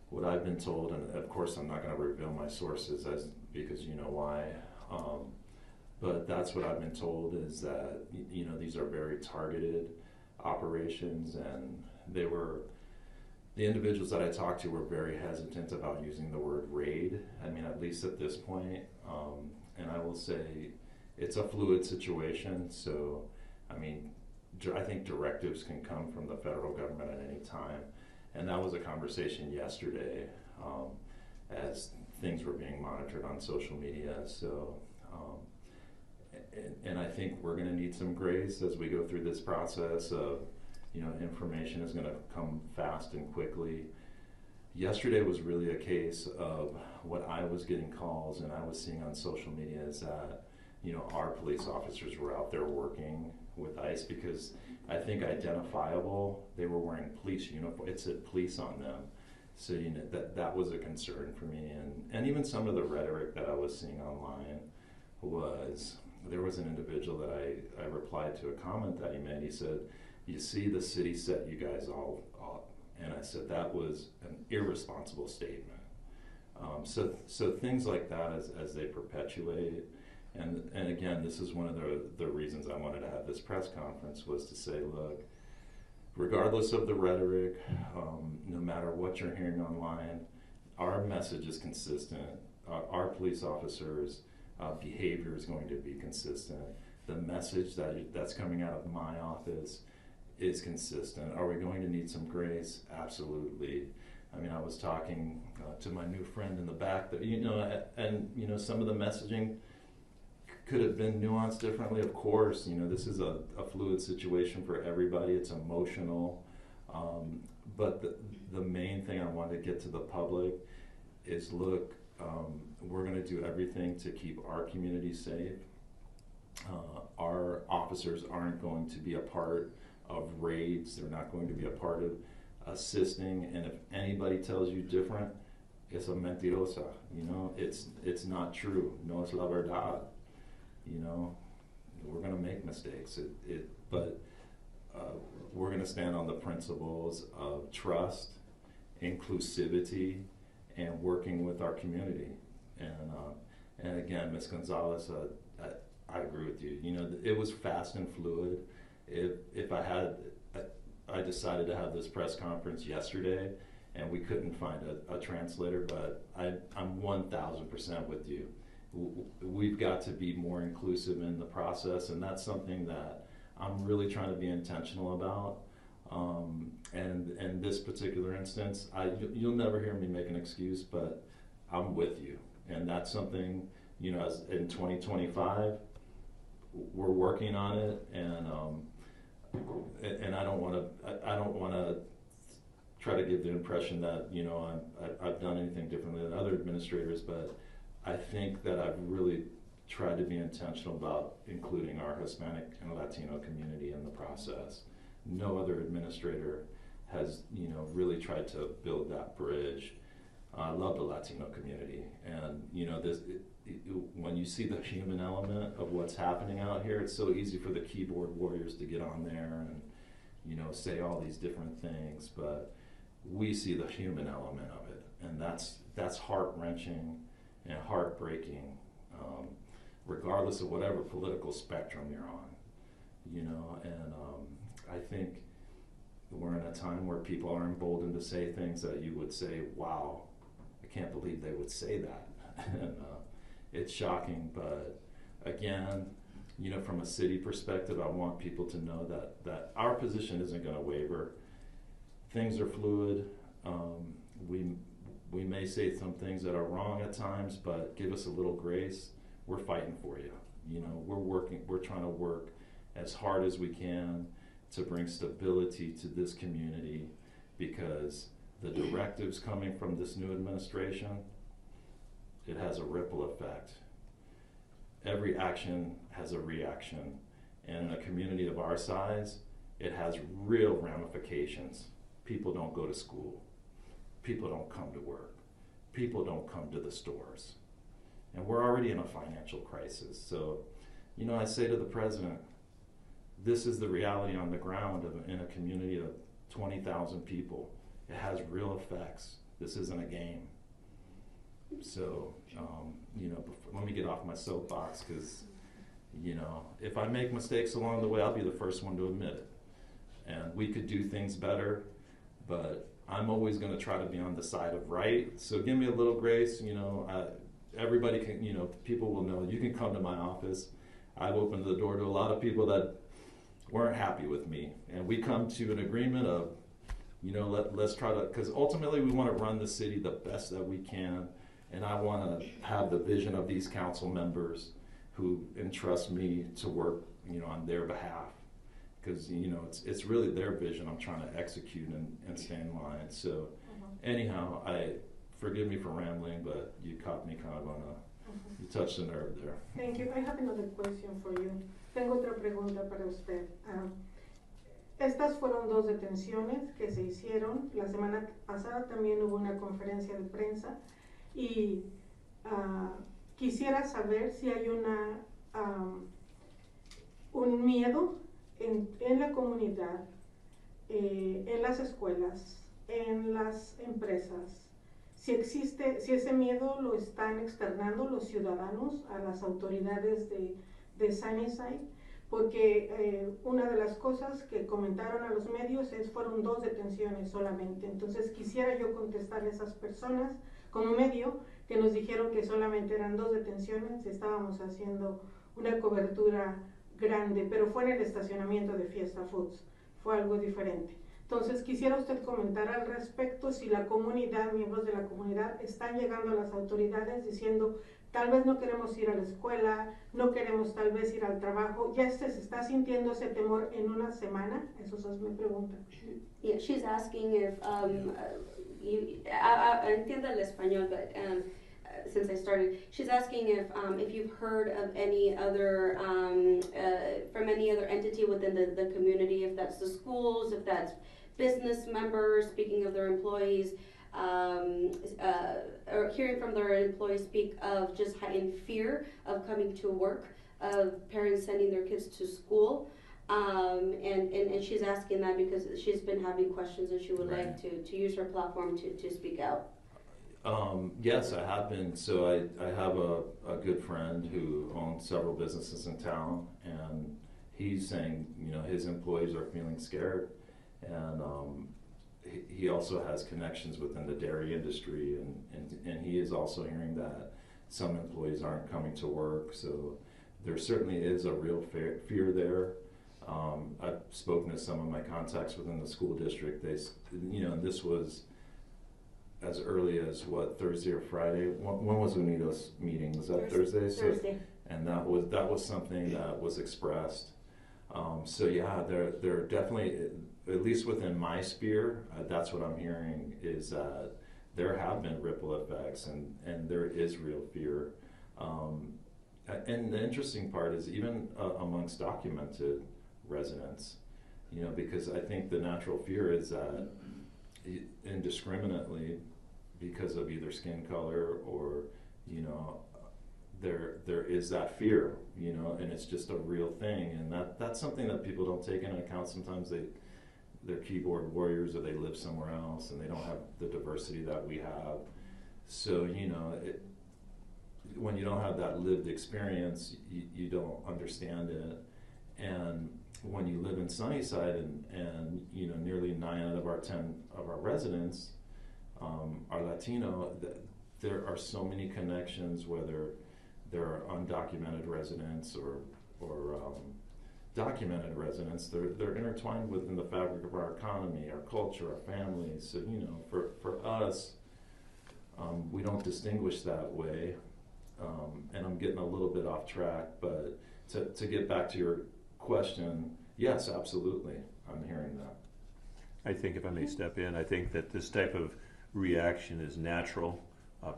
what I've been told, and of course I'm not going to reveal my sources because you know why, but that's what I've been told is that, these are very targeted operations, and the individuals that I talked to were very hesitant about using the word raid. I mean, at least at this point. And I will say it's a fluid situation. So, I mean, I think directives can come from the federal government at any time. And that was a conversation yesterday as things were being monitored on social media. So, and I think we're going to need some grace as we go through this process of, information is going to come fast and quickly. Yesterday was really a case of what I was getting calls and I was seeing on social media is that, our police officers were out there working with ICE because I think identifiable, they were wearing police uniform. It said police on them. So, that was a concern for me. And even some of the rhetoric that I was seeing online was, there was an individual that I replied to a comment that he made. He said, "You see, the city set you guys all up." And I said that was an irresponsible statement. So things like that as they perpetuate, and again, this is one of the reasons I wanted to have this press conference was to say, look, regardless of the rhetoric, no matter what you're hearing online, our message is consistent. Our police officers' behavior is going to be consistent. The message that's coming out of my office is consistent. Are we going to need some grace? Absolutely. I mean, I was talking to my new friend in the back that, and some of the messaging could have been nuanced differently. Of course, this is a fluid situation for everybody. It's emotional. But the main thing I want to get to the public is, look, we're going to do everything to keep our community safe. Our officers aren't going to be a part of raids. They're not going to be a part of assisting. And if anybody tells you different, it's a mentirosa. It's not true. No es la verdad. We're going to make mistakes. But we're going to stand on the principles of trust, inclusivity, and working with our community. And again, Ms. Gonzalez, I agree with you. It was fast and fluid. If I decided to have this press conference yesterday, and we couldn't find a translator, but I'm 1,000% with you. We've got to be more inclusive in the process, and that's something that I'm really trying to be intentional about. And this particular instance, you'll never hear me make an excuse, but I'm with you. And that's something you know, as in 2025, we're working on it, and I don't want to try to give the impression that, you know, I've done anything differently than other administrators, but I think that I've really tried to be intentional about including our Hispanic and Latino community in the process. No other administrator has, you know, really tried to build that bridge. I love the Latino community, and you know, when you see the human element of what's happening out here, it's so easy for the keyboard warriors to get on there and, you know, say all these different things, but we see the human element of it, and that's heart-wrenching and heartbreaking, regardless of whatever political spectrum you're on, you know. And I think we're in a time where people are emboldened to say things that you would say, wow, I can't believe they would say that. And it's shocking, but again, you know, from a city perspective, I want people to know that our position isn't going to waver. Things are fluid. We may say some things that are wrong at times, but give us a little grace. We're fighting for you. You know, we're trying to work as hard as we can to bring stability to this community, because the directives coming from this new administration, it has a ripple effect. Every action has a reaction, and in a community of our size, it has real ramifications. People don't go to school. People don't come to work. People don't come to the stores. And we're already in a financial crisis. So, you know, I say to the president, this is the reality on the ground in a community of 20,000 people. It has real effects. This isn't a game. So, you know, let me get off my soapbox, because, you know, if I make mistakes along the way, I'll be the first one to admit it. And we could do things better, but I'm always going to try to be on the side of right. So give me a little grace. You know, everybody can, you know, people will know. You can come to my office. I've opened the door to a lot of people that weren't happy with me, and we come to an agreement of, you know, let's try to, because ultimately we want to run the city the best that we can, and I want to have the vision of these council members who entrust me to work, you know, on their behalf, because, you know, it's really their vision I'm trying to execute and stay in line. So anyhow, forgive me for rambling, but you caught me kind of on you touched a nerve there. Thank you. I have another question for you. Tengo otra pregunta para usted. Estas fueron dos detenciones que se hicieron. La semana pasada también hubo una conferencia de prensa y quisiera saber si hay un miedo en la comunidad, en las escuelas, en las empresas. Si ese miedo lo están externando los ciudadanos a las autoridades de Sunnyside, porque una de las cosas que comentaron a los medios fueron 2 detenciones solamente. Entonces quisiera yo contestar a esas personas como medio que nos dijeron que solamente eran 2 detenciones. Estábamos haciendo una cobertura grande, pero fue en el estacionamiento de Fiesta Foods, fue algo diferente. Entonces quisiera usted comentar al respecto si la comunidad, miembros de la comunidad, están llegando a las autoridades diciendo tal vez no queremos ir a la escuela, no queremos tal vez ir al trabajo. ¿Ya se está sintiendo ese temor en una semana? Eso es mi pregunta. Yeah, she's asking if entiendo el español, but since I started, she's asking if you've heard of any other from any other entity within the community, if that's the schools, if that's business members speaking of their employees, or hearing from their employees speak of just heightened fear of coming to work, of parents sending their kids to school. And she's asking that because she's been having questions and she would like to use her platform to speak out. Yes, I have been. So I have a good friend who owns several businesses in town, and he's saying, you know, his employees are feeling scared, and he also has connections within the dairy industry, and he is also hearing that some employees aren't coming to work. So there certainly is a real fear there. I've spoken to some of my contacts within the school district. They, you know, this was as early as what, Thursday or Friday? When was Unidos meeting? Was that Thursday? Thursday. And that was something that was expressed. So yeah, there definitely, at least within my sphere, that's what I'm hearing, is that there have been ripple effects, and there is real fear. And the interesting part is even amongst documented residents, you know, because I think the natural fear is that indiscriminately, because of either skin color or, you know, there is that fear, you know, and it's just a real thing, and that's something that people don't take into account. Sometimes they're keyboard warriors, or they live somewhere else and they don't have the diversity that we have. So, you know, when you don't have that lived experience, you don't understand it. And when you live in Sunnyside, and you know, nearly 9 out of our 10 of our residents are Latino, there are so many connections, whether there are undocumented residents or documented residents. They're intertwined within the fabric of our economy, our culture, our families. So, you know, for us, we don't distinguish that way. And I'm getting a little bit off track, but to get back to your question, yes, absolutely, I'm hearing that. I think, if I may step in, I think that this type of reaction is natural.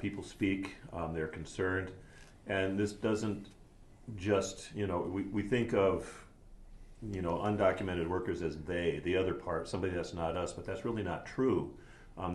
People speak, they're concerned, and this doesn't just, you know, we think of, you know, undocumented workers as the other part, somebody that's not us, but that's really not true.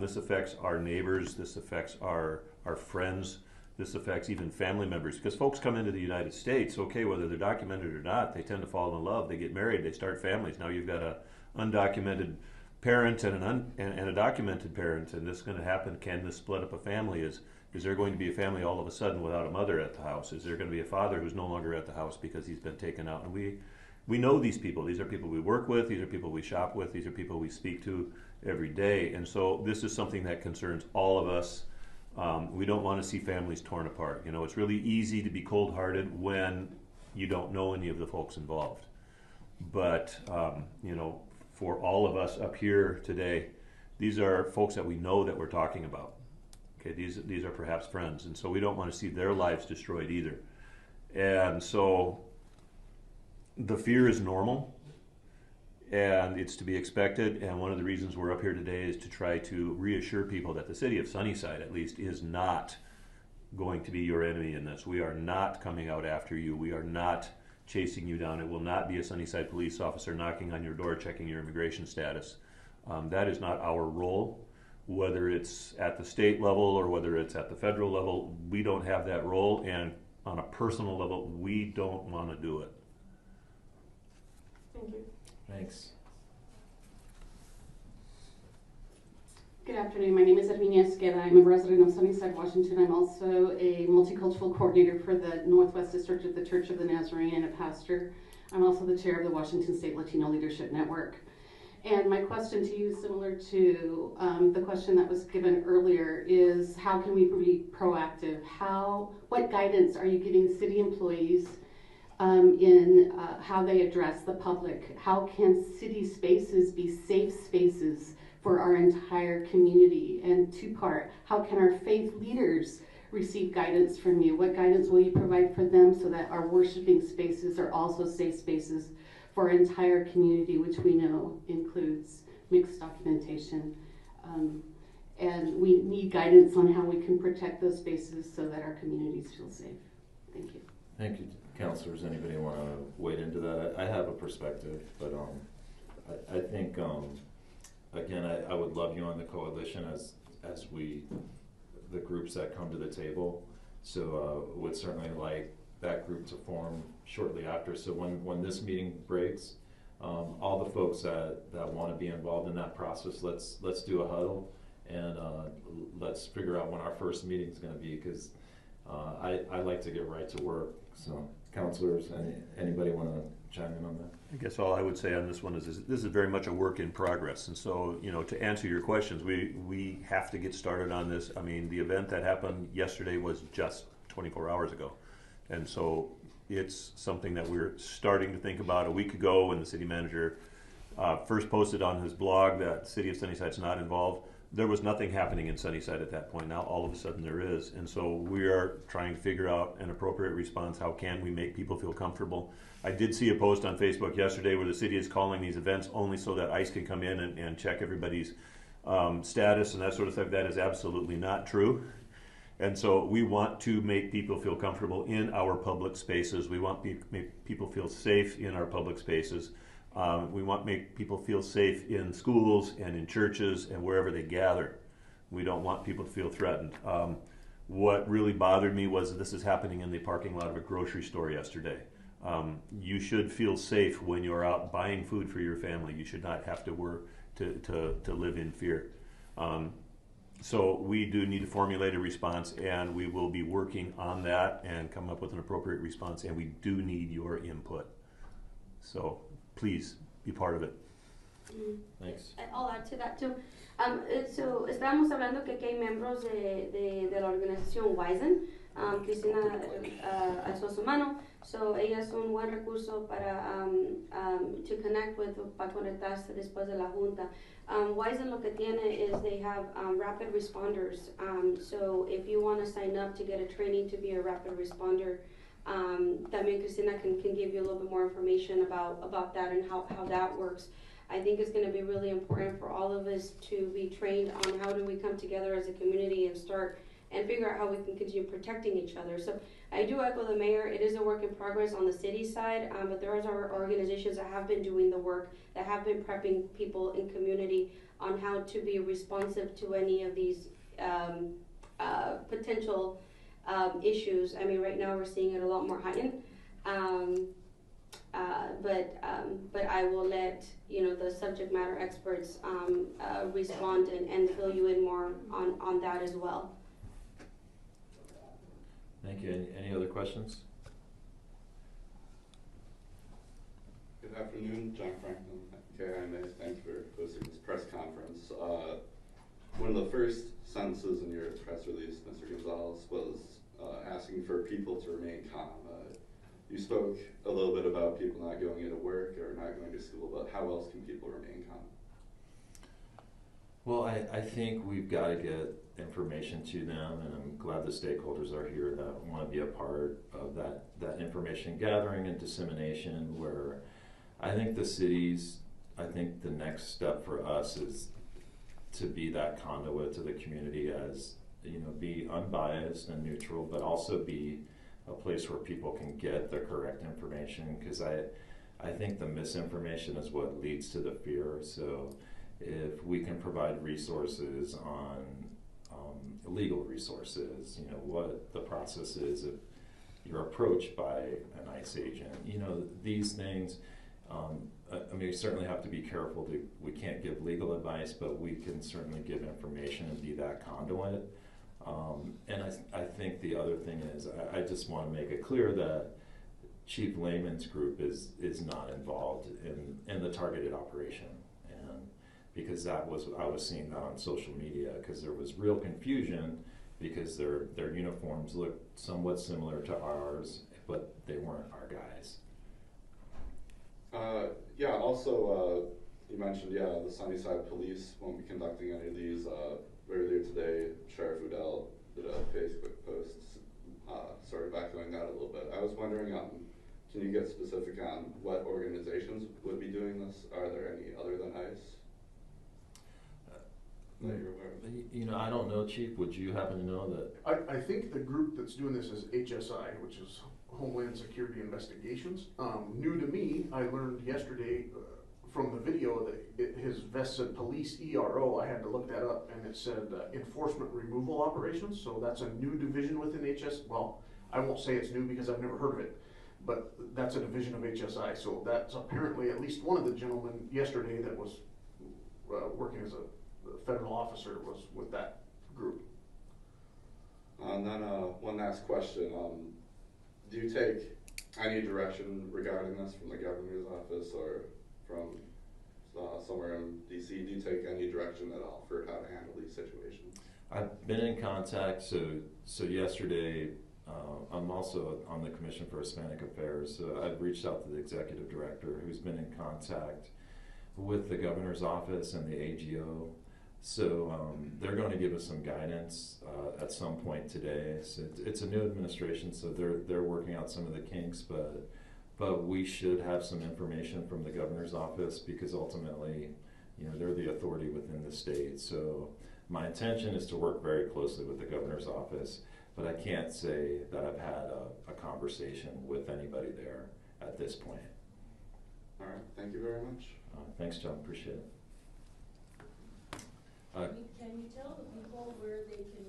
This affects our neighbors, this affects our friends, this affects even family members, because folks come into the United States, okay, whether they're documented or not, they tend to fall in love, they get married, they start families. Now you've got a undocumented parent and a documented parent, and this is going to happen. Can this split up a family? Is there going to be a family all of a sudden without a mother at the house? Is there going to be a father who's no longer at the house because he's been taken out? And we know these people. These are people we work with, these are people we shop with, these are people we speak to every day. And so this is something that concerns all of us. We don't want to see families torn apart. You know, it's really easy to be cold-hearted when you don't know any of the folks involved. But, you know, for all of us up here today, these are folks that we know that we're talking about. Okay, these are perhaps friends, and so we don't want to see their lives destroyed either. And so the fear is normal, and it's to be expected, and one of the reasons we're up here today is to try to reassure people that the city of Sunnyside, at least, is not going to be your enemy in this. We are not coming out after you. We are not chasing you down. It will not be a Sunnyside police officer knocking on your door checking your immigration status. That is not our role. Whether it's at the state level or whether it's at the federal level, we don't have that role, and on a personal level, we don't want to do it. Thank you. Thanks. Good afternoon. My name is Herminia Esqueda. I'm a resident of Sunnyside, Washington. I'm also a multicultural coordinator for the Northwest District of the Church of the Nazarene and a pastor. I'm also the chair of the Washington State Latino Leadership Network. And my question to you, similar to the question that was given earlier, is how can we be proactive? What guidance are you giving city employees in how they address the public? How can city spaces be safe spaces for our entire community? And two-part, how can our faith leaders receive guidance from you? What guidance will you provide for them so that our worshiping spaces are also safe spaces for our entire community, which we know includes mixed documentation? And we need guidance on how we can protect those spaces so that our communities feel safe. Thank you. Thank you, counselors. Anybody want to wade into that? I have a perspective, but I think again, I would love you on the coalition as the groups that come to the table. So would certainly like that group to form shortly after. So when this meeting breaks, all the folks that want to be involved in that process, let's do a huddle, and let's figure out when our first meeting is going to be, because I like to get right to work. So counselors, anybody want to chime in on that? I guess all I would say on this one is this is very much a work in progress. And so, you know, to answer your questions, we have to get started on this. I mean, the event that happened yesterday was just 24 hours ago. And so it's something that we're starting to think about. A week ago, when the city manager first posted on his blog that the city of Sunnyside's not involved, There was nothing happening in Sunnyside at that point. Now all of a sudden there is. And so we are trying to figure out an appropriate response. How can we make people feel comfortable? I did see a post on Facebook yesterday where the city is calling these events only so that ICE can come in and check everybody's status and that sort of stuff. That is absolutely not true. And so we want to make people feel comfortable in our public spaces. We want to make people feel safe in our public spaces. We want to make people feel safe in schools and in churches and wherever they gather. We don't want people to feel threatened. What really bothered me was that this is happening in the parking lot of a grocery store yesterday. You should feel safe when you're out buying food for your family. You should not have to work to live in fear. So we do need to formulate a response, and we will be working on that and come up with an appropriate response, and we do need your input. So please be part of it. Thanks. I'll add to that too. So estábamos hablando que aquí hay miembros de la organización Wizen. Cristina alzó su mano. So ella es un buen recurso para to connect with, para conectarse después de la junta. Wizen lo que tiene is they have rapid responders. So if you want to sign up to get a training to be a rapid responder, también Cristina can give you a little bit more information about that and how that works. I think it's going to be really important for all of us to be trained on how do we come together as a community and start and figure out how we can continue protecting each other. So I do echo the mayor. It is a work in progress on the city side, but there are organizations that have been doing the work, that have been prepping people in community on how to be responsive to any of these potential issues. I mean, right now we're seeing it a lot more heightened. But I will let the subject matter experts respond and fill you in more on that as well. Thank you. Any other questions? Good afternoon, John Franklin, KIMA. Thanks for hosting this press conference. One of the first sentences in your press release, Mr. Gonzalez, was asking for people to remain calm. You spoke a little bit about people not going into work or not going to school, but how else can people remain calm? Well, I think we've got to get information to them, and I'm glad the stakeholders are here that want to be a part of that information gathering and dissemination, where I think the next step for us is to be that conduit to the community, as be unbiased and neutral, but also be a place where people can get the correct information, because I think the misinformation is what leads to the fear. So if we can provide resources on legal resources, what the process is if you're approached by an ICE agent, these things, I mean, we certainly have to be careful we can't give legal advice, but we can certainly give information and be that conduit. And I think the other thing is, I just want to make it clear that Chief Lehman's group is not involved in the targeted operation, and because I was seeing that on social media, because there was real confusion because their uniforms looked somewhat similar to ours, but they weren't our guys. Yeah. Also, you mentioned the Sunnyside Police won't be conducting any of these. Earlier today, Sheriff Udell did a Facebook post sort of echoing that a little bit. I was wondering, can you get specific on what organizations would be doing this? Are there any other than ICE that you're aware of? I don't know, Chief. Would you happen to know that? I think the group that's doing this is HSI, which is Homeland Security Investigations. New to me, I learned yesterday from the video that his vest said Police ERO. I had to look that up, and it said Enforcement Removal Operations. So that's a new division within HS. Well, I won't say it's new because I've never heard of it, but that's a division of HSI. So that's apparently at least one of the gentlemen yesterday that was working as a federal officer was with that group. And then one last question. Do you take any direction regarding this from the governor's office or from somewhere in DC? Do you take any direction at all for how to handle these situations? I've been in contact. So yesterday, I'm also on the Commission for Hispanic Affairs. So I've reached out to the executive director, who's been in contact with the governor's office and the AGO. So they're going to give us some guidance at some point today. So it's a new administration, so they're working out some of the kinks, but we should have some information from the governor's office because ultimately, they're the authority within the state. So my intention is to work very closely with the governor's office, but I can't say that I've had a conversation with anybody there at this point. All right, thank you very much. Thanks, John. Appreciate it. Can you tell the people where they can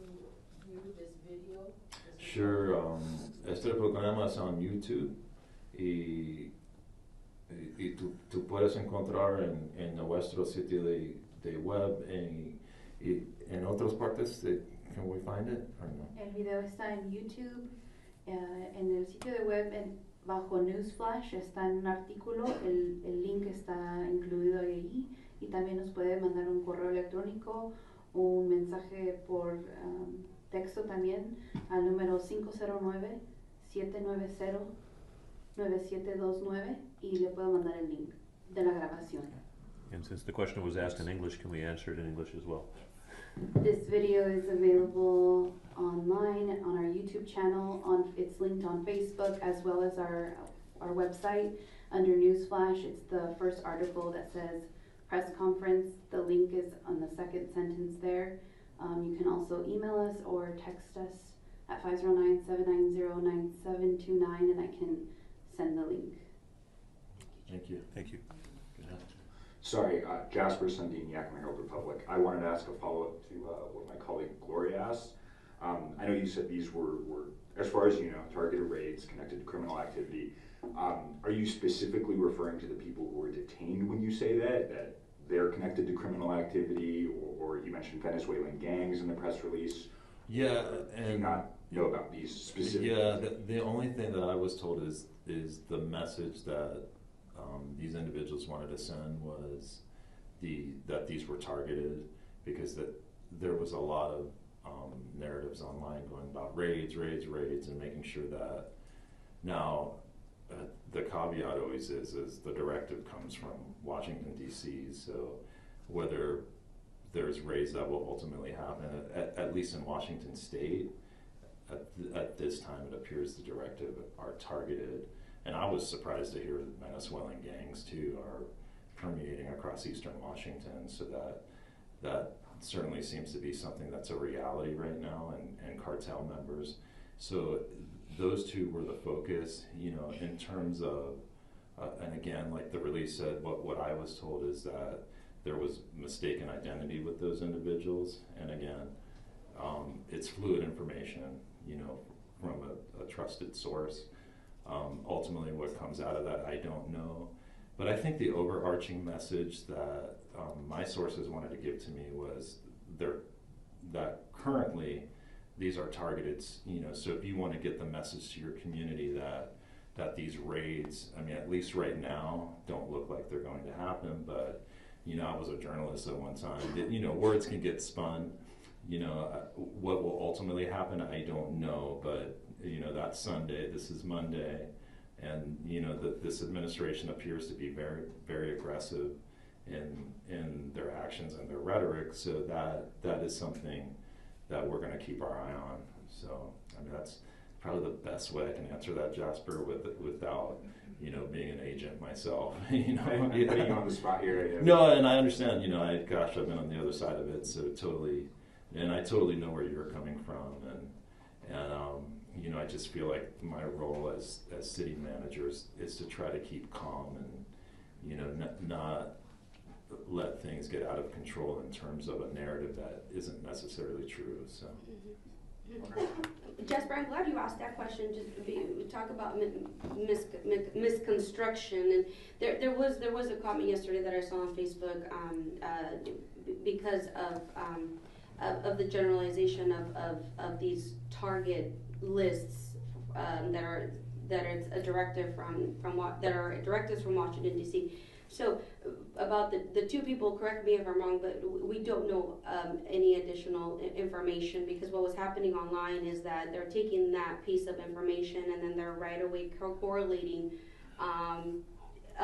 view this video? Sure. Este programa es on YouTube y tú puedes encontrar en nuestro sitio de web y en otras partes. Can we find it or no? El video está en YouTube, en el sitio de web, bajo Newsflash está en un artículo, el link está incluido ahí y también nos puede mandar un correo electrónico o un mensaje por texto también al número 509-790-9729 y le puedo mandar el link de la grabación. And since the question was asked in English, can we answer it in English as well? This video is available online on our YouTube channel. It's linked on Facebook as well as our website under Newsflash. It's the first article that says press conference. The link is on the second sentence there. You can also email us or text us at 509-790-9729 and I can send the link. Thank you. Thank you. Sorry, Jasper Sundin, Yakima Herald Republic. I wanted to ask a follow-up to what my colleague Gloria asked. I know you said these were, as far as you know, targeted raids connected to criminal activity. Are you specifically referring to the people who were detained when you say that they're connected to criminal activity, or you mentioned Venezuelan gangs in the press release? Yeah, and do you not know about these specific? Yeah, the only thing that I was told is the message that these individuals wanted to send was that these were targeted because there was a lot of narratives online going about raids, and making sure that now the caveat always is the directive comes from Washington D.C. So whether there's raids that will ultimately happen, at least in Washington State, at this time it appears the directive are targeted. And I was surprised to hear that Venezuelan gangs too are permeating across eastern Washington. So that certainly seems to be something that's a reality right now, and cartel members. So those two were the focus, in terms of, and again, like the release said, what I was told is that there was mistaken identity with those individuals. And again, it's fluid information, from a trusted source. Ultimately, what comes out of that, I don't know. But I think the overarching message that my sources wanted to give to me was that currently these are targeted, so if you want to get the message to your community that these raids, at least right now, don't look like they're going to happen, but, I was a journalist at one time, words can get spun, what will ultimately happen, I don't know, but that's Sunday, this is Monday, and this administration appears to be very, very aggressive in their actions and their rhetoric, so that is something that we're going to keep our eye on. So that's probably the best way I can answer that, Jasper, without being an agent myself. I'm putting you on the spot here. No, and I understand. I've been on the other side of it, so I totally know where you're coming from, and I just feel like my role as city managers is to try to keep calm and not let things get out of control in terms of a narrative that isn't necessarily true. So. Jasper, I'm glad you asked that question. We talk about misconstruction, and there was a comment yesterday that I saw on Facebook because of the generalization of these target lists that it's a directive that are directives from Washington D.C. So about the two people, correct me if I'm wrong, but we don't know any additional information, because what was happening online is that they're taking that piece of information and then they're right away correlating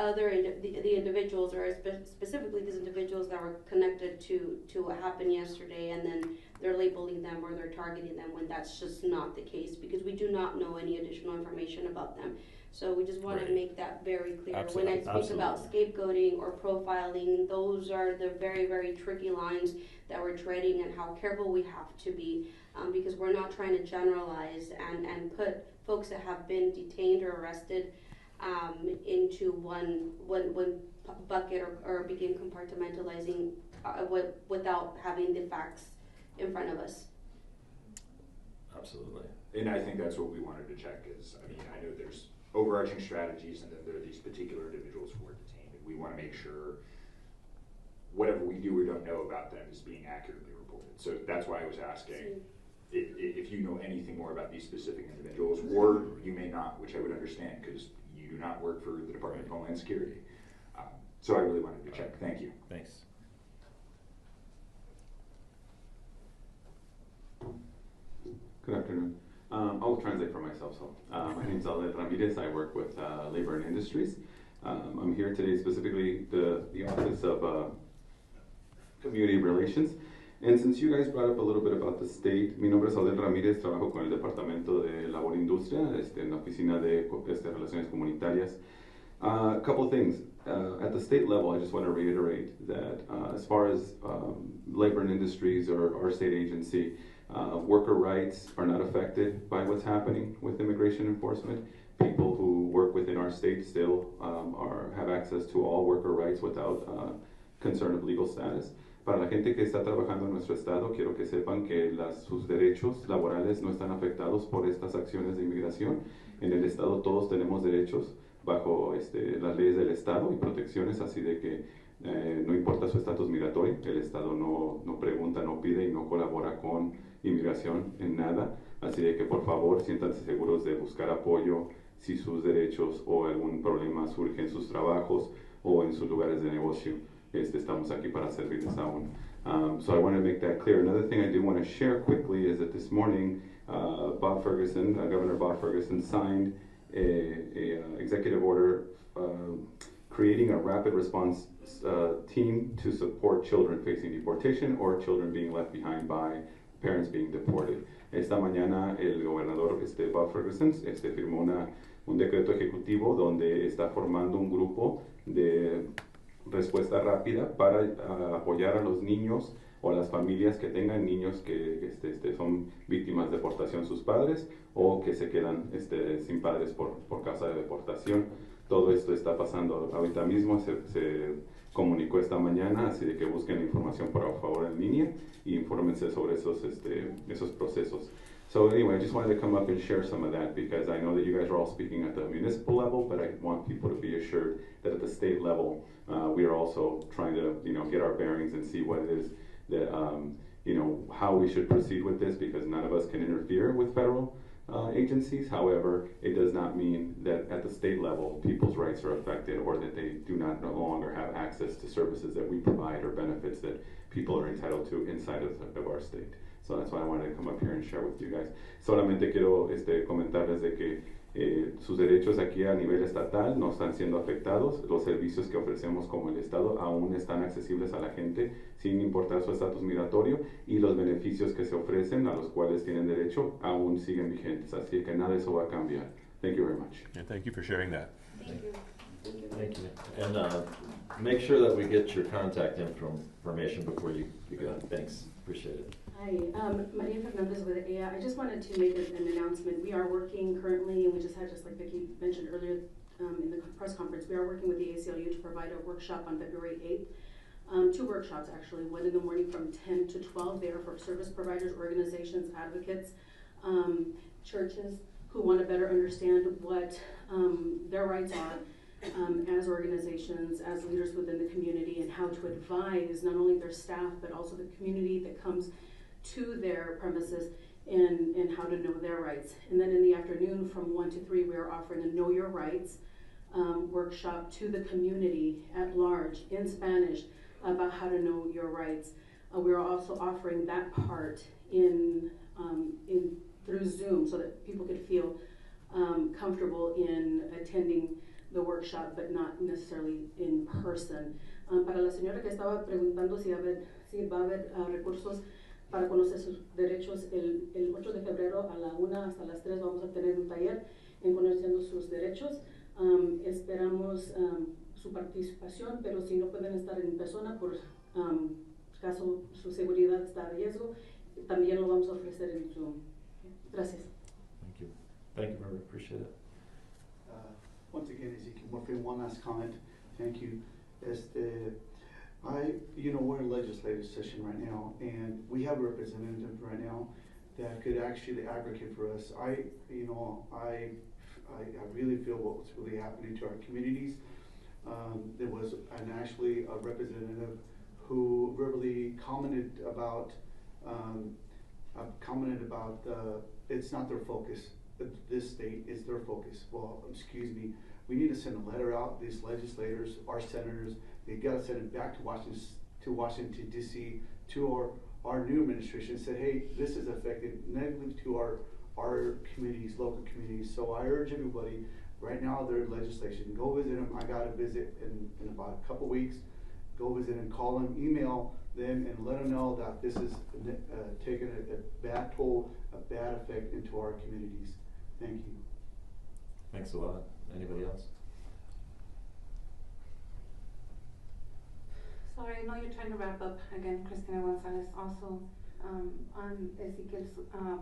other the individuals, or specifically these individuals that were connected to what happened yesterday, and then they're labeling them or they're targeting them when that's just not the case, because we do not know any additional information about them. So we just want to make that very clear. When I speak about scapegoating or profiling, those are the very, very tricky lines that we're treading, and how careful we have to be, because we're not trying to generalize and put folks that have been detained or arrested into one bucket, or begin compartmentalizing without having the facts in front of us. Absolutely. And I think that's what we wanted to check is, I mean, I know there's overarching strategies, and then there are these particular individuals who are detained, and we want to make sure whatever we do or don't know about them is being accurately reported. So that's why I was asking if you know anything more about these specific individuals, or you may not, which I would understand, because you do not work for the Department of Homeland Security. So I really wanted to check. Thank you. Thanks. Good afternoon. I'll translate for myself. So, my name is Aled Ramirez. I work with Labor and Industries. I'm here today specifically the Office of Community Relations. And since you guys brought up a little bit about the state, mi nombre es Aled Ramírez, trabajo con el Departamento de Labor e Industria, en la Oficina de Relaciones Comunitarias. A couple of things. At the state level, I just want to reiterate that as far as Labor and Industries or our state agency, worker rights are not affected by what's happening with immigration enforcement. People who work within our state still have access to all worker rights without concern of legal status. Para la gente que está trabajando en nuestro estado, quiero que sepan que sus derechos laborales no están afectados por estas acciones de inmigración. En el estado todos tenemos derechos bajo las leyes del estado y protecciones, así de que no importa su estatus migratorio, el estado no pregunta, no pide y no colabora con inmigración en nada. Así de que por favor siéntanse seguros de buscar apoyo si sus derechos o algún problema surge en sus trabajos o en sus lugares de negocio. Estamos aquí para servirles aún. So I want to make that clear. Another thing I do want to share quickly is that this morning, Governor Bob Ferguson signed a executive order creating a rapid response team to support children facing deportation or children being left behind by parents being deported. Esta mañana el gobernador Bob Ferguson firmó un decreto ejecutivo donde está formando un grupo de respuesta rápida para apoyar a los niños o a las familias que tengan niños que son víctimas de deportación sus padres o que se quedan sin padres por causa de deportación. Todo esto está pasando ahorita mismo, se comunicó esta mañana, así de que busquen información por favor en línea y infórmense sobre esos procesos. So anyway, I just wanted to come up and share some of that because I know that you guys are all speaking at the municipal level, but I want people to be assured that at the state level, we are also trying to, get our bearings and see what it is that, how we should proceed with this, because none of us can interfere with federal agencies. However, it does not mean that at the state level, people's rights are affected or that they do not no longer have access to services that we provide or benefits that people are entitled to inside of our state. So that's why I wanted to come up here and share with you guys. Solamente quiero comentarles de que sus derechos aquí a nivel estatal no están siendo afectados. Los servicios que ofrecemos como el Estado aún están accesibles a la gente sin importar su estatus migratorio, y los beneficios que se ofrecen a los cuales tienen derecho aún siguen vigentes. Así que nada de eso va a cambiar. Thank you very much. And thank you for sharing that. Thank you. Thank you. And make sure that we get your contact information before you go. Thanks. Appreciate it. Hi, Maria Fernandez with EA. I just wanted to make an announcement. We are working currently, and we just like Vicki mentioned earlier in the press conference, we are working with the ACLU to provide a workshop on February 8th. 2 workshops actually, one in the morning from 10 to 12. They are for service providers, organizations, advocates, churches who want to better understand what their rights are as organizations, as leaders within the community, and how to advise not only their staff but also the community that comes to their premises and how to know their rights. And then in the afternoon from 1 to 3 we are offering a Know Your Rights workshop to the community at large in Spanish about how to know your rights. We are also offering that part through Zoom so that people could feel comfortable in attending the workshop, but not necessarily in person. Para la señora que estaba preguntando si va a haber recursos para conocer sus derechos, el 8 de febrero a la 1 hasta las 3 vamos a tener un taller en conociendo sus derechos. Esperamos su participación, pero si no pueden estar en persona por caso su seguridad está a riesgo, también lo vamos a ofrecer en Zoom. Gracias. Thank you. Thank you, Robert. Appreciate it. Once again, Ezekiel Murphy, one last comment. Thank you. We're in legislative session right now, and we have a representative right now that could actually advocate for us. I really feel what's really happening to our communities. There was actually a representative who verbally commented about it's not their focus. This state is their focus. Well, excuse me. We need to send a letter out. These legislators, our senators, they got to send it back to Washington D.C. to our new administration and say, hey, this is affecting negatively to our communities, local communities. So I urge everybody, right now they're in legislation. Go visit them. I got to visit in about a couple weeks. Go visit and call them, email them, and let them know that this is taking a bad toll, a bad effect into our communities. Thank you. Thanks a lot. Anybody else? Sorry, I know you're trying to wrap up again, Cristina Gonzalez. Also, on Ezekiel's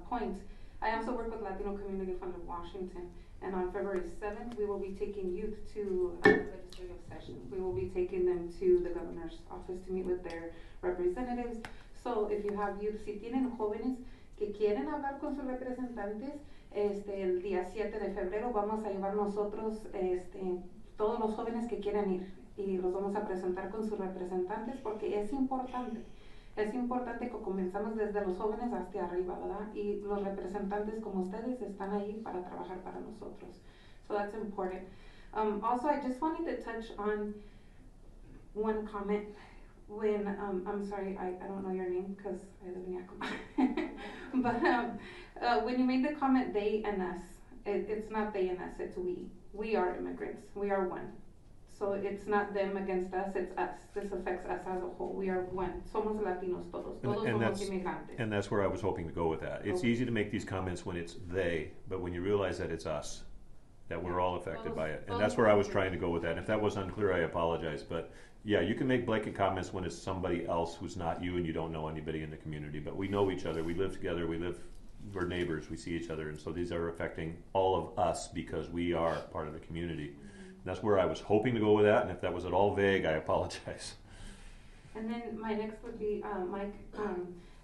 point, I also work with Latino Community Fund of Washington, and on February 7th, we will be taking youth to a legislative session. We will be taking them to the governor's office to meet with their representatives. So if you have youth, si tienen jóvenes que quieren hablar con sus representantes, el día 7 de febrero vamos a llevar nosotros todos los jóvenes que quieran ir y los vamos a presentar con sus representantes porque es importante que comenzamos desde los jóvenes hasta arriba, ¿verdad? Y los representantes como ustedes están ahí para trabajar para nosotros. So that's important. Also, I just wanted to touch on one comment. When, I'm sorry, I don't know your name because I live in Yakima. But when you made the comment, they and us, it's not they and us, it's we. We are immigrants. We are one. So it's not them against us, it's us. This affects us as a whole. We are one. Somos Latinos todos. Todos somos inmigrantes. And that's where I was hoping to go with that. It's easy to make these comments when it's they, but when you realize that it's us, that we're all affected by it. And that's where I was trying to go with that. And if that was unclear, I apologize. But yeah, you can make blanket comments when it's somebody else who's not you and you don't know anybody in the community. But we know each other. We live together. We're neighbors. We see each other. And so these are affecting all of us because we are part of the community. That's where I was hoping to go with that, and if that was at all vague, I apologize. And then my next would be Mike.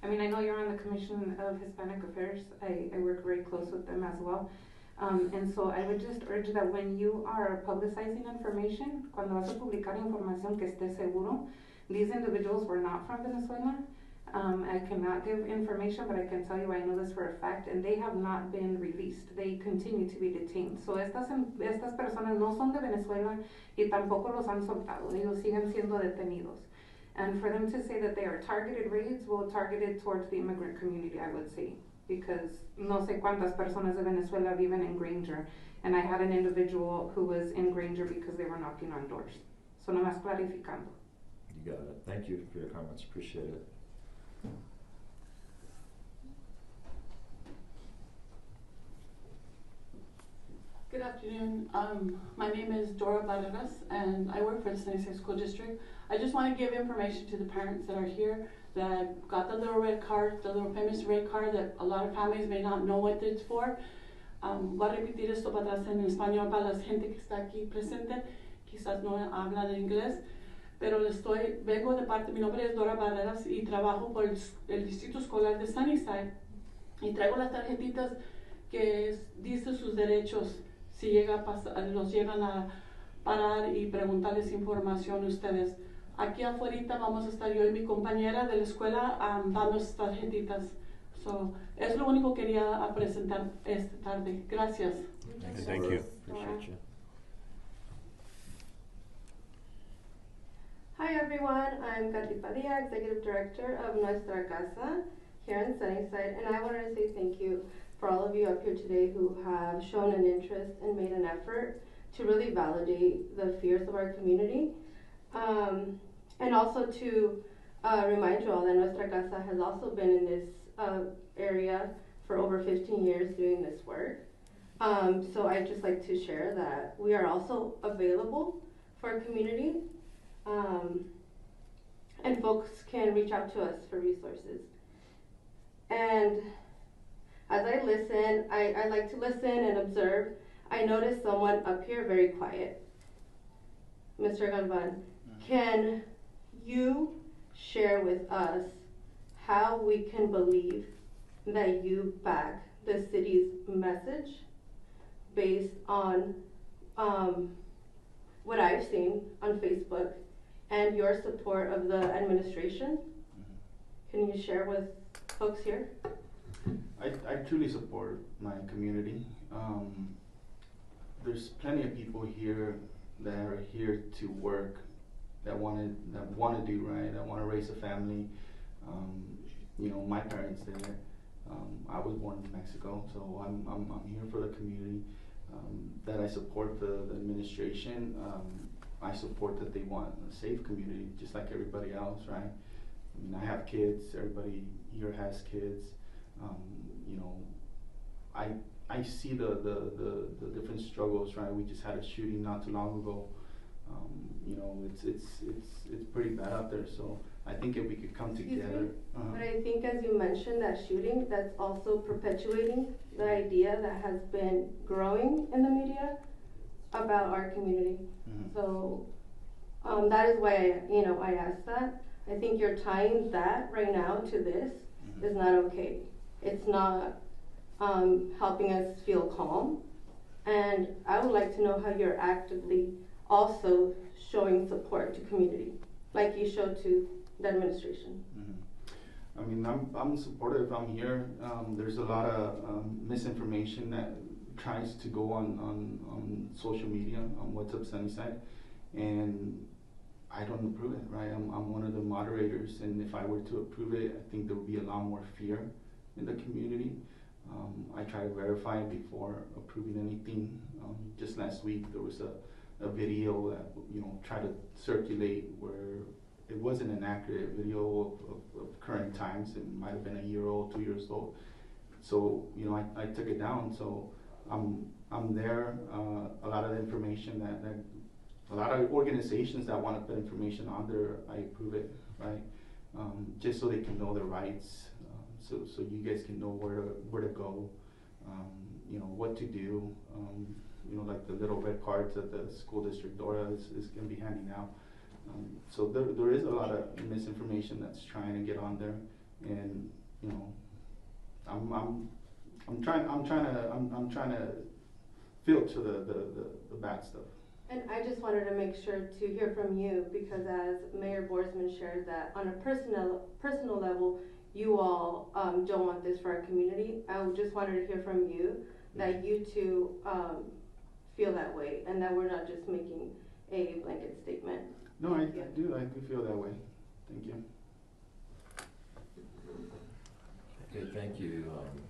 I mean, I know you're on the Commission of Hispanic Affairs. I work very close with them as well. And so I would just urge that when you are publicizing information, cuando vas a publicar información que esté seguro, these individuals were not from Venezuela. I cannot give information, but I can tell you I know this for a fact, and they have not been released. They continue to be detained. So estas personas no son de Venezuela y tampoco los han soltado. Ellos siguen siendo detenidos. And for them to say that they are targeted raids, well, targeted towards the immigrant community, I would say, because no sé cuántas personas de Venezuela viven in Granger, and I had an individual who was in Granger because they were knocking on doors. So nomás clarificando. You got it. Thank you for your comments. Appreciate it. Good afternoon. My name is Dora Barreras, and I work for the Sunnyside School District. I just want to give information to the parents that are here that got the little red card, the little famous red card that a lot of families may not know what it's for. Voy a repetir esto para atrás en español para la gente que está aquí presente. Quizás no hablan inglés, pero vengo de parte, mi nombre es Dora Barreras y trabajo por el Distrito Escolar de Sunnyside y traigo las tarjetitas que dice sus derechos. Si llega a pasar, los llegan a parar y preguntarles información a ustedes. Aquí afuera vamos a estar yo y mi compañera de la escuela dando estas tarjetitas. So, es lo único que quería presentar esta tarde. Gracias. Thank you. Appreciate you. Hi everyone, I'm Katy Padilla, Executive Director of Nuestra Casa here in Sunnyside, and I wanted to say thank you for all of you up here today who have shown an interest and made an effort to really validate the fears of our community, and also to remind you all that Nuestra Casa has also been in this area for over 15 years doing this work. So I'd just like to share that we are also available for our community, and folks can reach out to us for resources. And as I listen, I like to listen and observe. I noticed someone up here very quiet. Mr. Galvan, can you share with us how we can believe that you back the city's message based on what I've seen on Facebook and your support of the administration? Can you share with folks here? I truly support my community. There's plenty of people here that are here to work, that want to do right, that want to raise a family. You know, my parents did it. I was born in Mexico, so I'm here for the community. That I support the administration. I support that they want a safe community, just like everybody else, right? I mean, I have kids. Everybody here has kids. You know, I see the different struggles, right? We just had a shooting not too long ago. You know, it's pretty bad out there. So I think if we could come together. But I think, as you mentioned, that shooting, that's also perpetuating the idea that has been growing in the media about our community. So that is why I asked that. I think you're tying that right now to this is not okay. It's not helping us feel calm. And I would like to know how you're actively also showing support to community, like you showed to the administration. I mean, I'm supportive. I'm here. There's a lot of misinformation that tries to go on social media, on What's Up Sunnyside, and I don't approve it, right? I'm one of the moderators, and if I were to approve it, I think there would be a lot more fear in the community. I try to verify before approving anything. Just last week, there was a video that tried to circulate where it wasn't an accurate video of current times. It might have been a year old, 2 years old. So I took it down. So I'm there. A lot of the information that a lot of organizations that want to put information on there, I approve it, right? Just so they can know their rights. So you guys can know where to go, what to do. Like the little red cards that the school district Dora is going to be handing out. So there is a lot of misinformation that's trying to get on there, and I'm trying to filter the bad stuff. And I just wanted to make sure to hear from you, because as Mayor Borsman shared that on a personal level, you all don't want this for our community. I just wanted to hear from you that you too feel that way, and that we're not just making a blanket statement. No, I do feel that way. Thank you. Okay, thank you.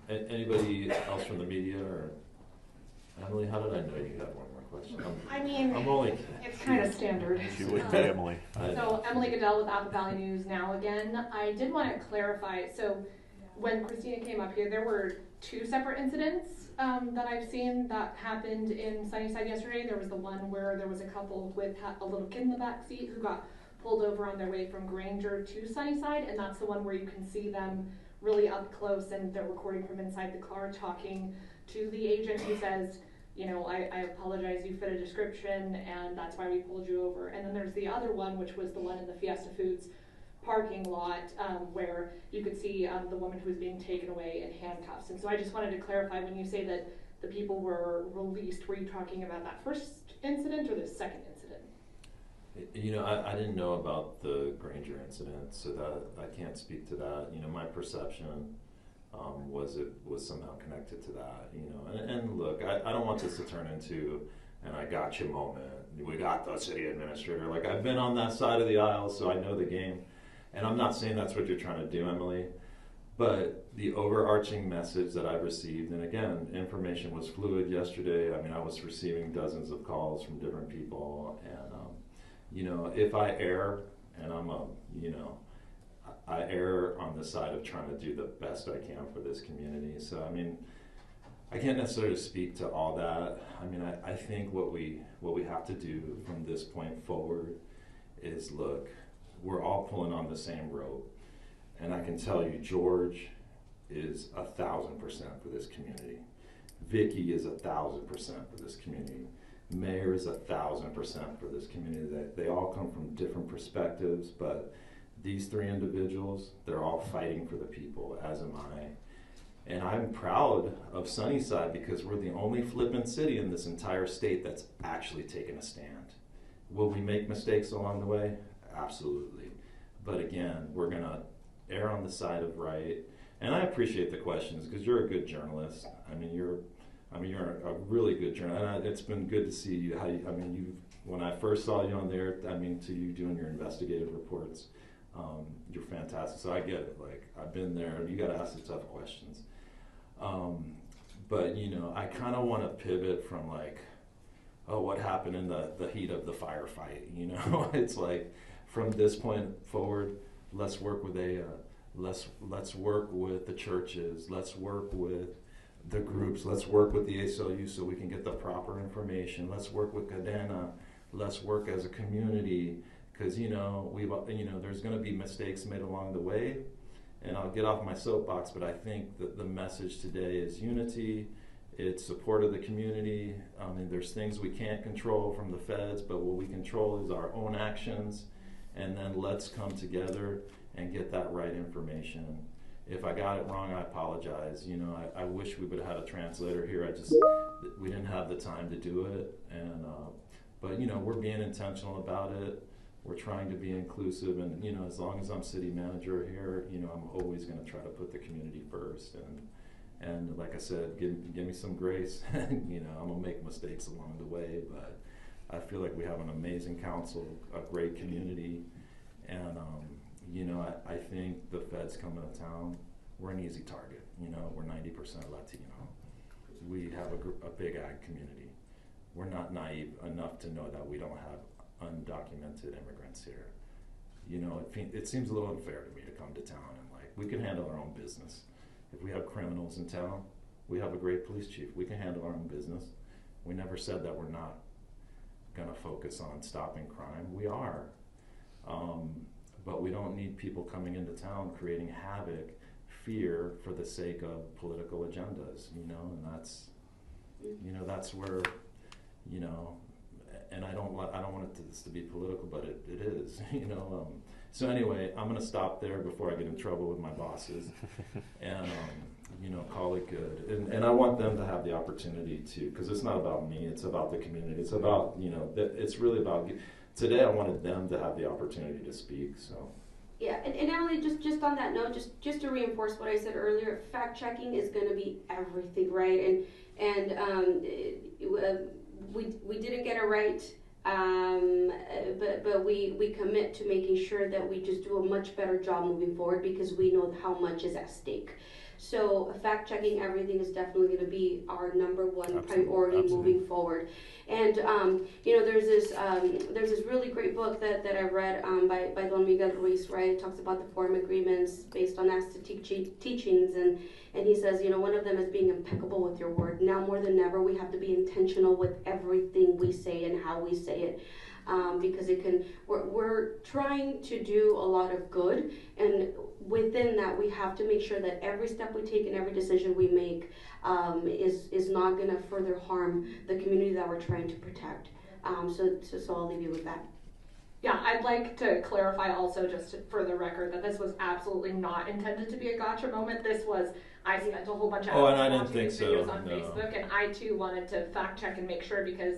Anybody else from the media, or Emily? How did I know you had one more question? I mean, I'm only it's kind of standard. She would be Emily. So Emily Goodell with Apple Valley News now again. I did want to clarify. So when Christina came up here, there were 2 separate incidents that I've seen that happened in Sunnyside yesterday. There was the one where there was a couple with a little kid in the back seat who got pulled over on their way from Granger to Sunnyside, and that's the one where you can see them really up close, and they're recording from inside the car talking to the agent who says, I apologize, you fit a description, and that's why we pulled you over. And then there's the other one, which was the one in the Fiesta Foods parking lot, where you could see the woman who was being taken away in handcuffs. And so I just wanted to clarify, when you say that the people were released, were you talking about that first incident or the second incident? I didn't know about the Granger incident, so that I can't speak to that. My perception was it was somehow connected to that. And look, I don't want this to turn into an I gotcha moment. We got the city administrator. Like, I've been on that side of the aisle, so I know the game. And I'm not saying that's what you're trying to do, Emily. But the overarching message that I've received, and again, information was fluid yesterday. I mean, I was receiving dozens of calls from different people, and you know, if I err, and I err on the side of trying to do the best I can for this community. So I mean, I can't necessarily speak to all that. I mean, I think what we have to do from this point forward is look, we're all pulling on the same rope. And I can tell you, George is 1,000% for this community. Vicky is 1,000% for this community. Mayor is 1,000% for this community. They all come from different perspectives, but these three individuals, they're all fighting for the people, as am I. And I'm proud of Sunnyside because we're the only flippin' city in this entire state that's actually taken a stand. Will we make mistakes along the way? Absolutely. But again, we're gonna err on the side of right. And I appreciate the questions because you're a good journalist. I mean, you're a really good journalist. And it's been good to see you. When I first saw you on there, to you doing your investigative reports, you're fantastic. So I get it. Like, I've been there. You got to ask the tough questions. But, you know, I kind of want to pivot from like, oh, what happened in the heat of the firefight? You know, it's like from this point forward, let's work with let's work with the churches. Let's work with the groups. Let's work with the ACLU so we can get the proper information. Let's work with Cadena. Let's work as a community because there's going to be mistakes made along the way. And I'll get off my soapbox, but I think that the message today is unity. It's support of the community. There's things we can't control from the feds, but what we control is our own actions. And then let's come together and get that right information. If I got it wrong, I apologize. You know, I wish we would have had a translator here. We didn't have the time to do it. And but you know, we're being intentional about it. We're trying to be inclusive, and you know, as long as I'm city manager here, you know, I'm always going to try to put the community first. And like I said, give me some grace. You know, I'm gonna make mistakes along the way, but I feel like we have an amazing council, a great community, and you know, I think the feds coming to town, we're an easy target. You know, we're 90% Latino. We have a big ag community. We're not naive enough to know that we don't have undocumented immigrants here. You know, it seems a little unfair to me to come to town and like, we can handle our own business. If we have criminals in town, we have a great police chief. We can handle our own business. We never said that we're not gonna focus on stopping crime. We are. But we don't need people coming into town creating havoc, fear for the sake of political agendas, you know, and that's where, you know, and I don't want this to be political, but it is, you know. So anyway, I'm gonna stop there before I get in trouble with my bosses, and you know, call it good. And I want them to have the opportunity to, because it's not about me, it's about the community. It's about, you know, it's really about. Today, I wanted them to have the opportunity to speak. So. Yeah, and Emily, just on that note, just to reinforce what I said earlier, fact checking is going to be everything, right? And we didn't get it right, but we commit to making sure that we just do a much better job moving forward because we know how much is at stake. So fact checking everything is definitely going to be our number one priority moving forward. And you know, there's this really great book that I read by Don Miguel Ruiz, right? It talks about the forum agreements based on Aztec teachings, and he says, you know, one of them is being impeccable with your word. Now more than ever, we have to be intentional with everything we say and how we say it. Because we're trying to do a lot of good, and within that we have to make sure that every step we take and every decision we make is not going to further harm the community that we're trying to protect. So I'll leave you with that. Yeah, I'd like to clarify also, just for the record, that this was absolutely not intended to be a gotcha moment. This was, I spent a whole bunch of hours watching these videos on Facebook, and I too wanted to fact check and make sure, because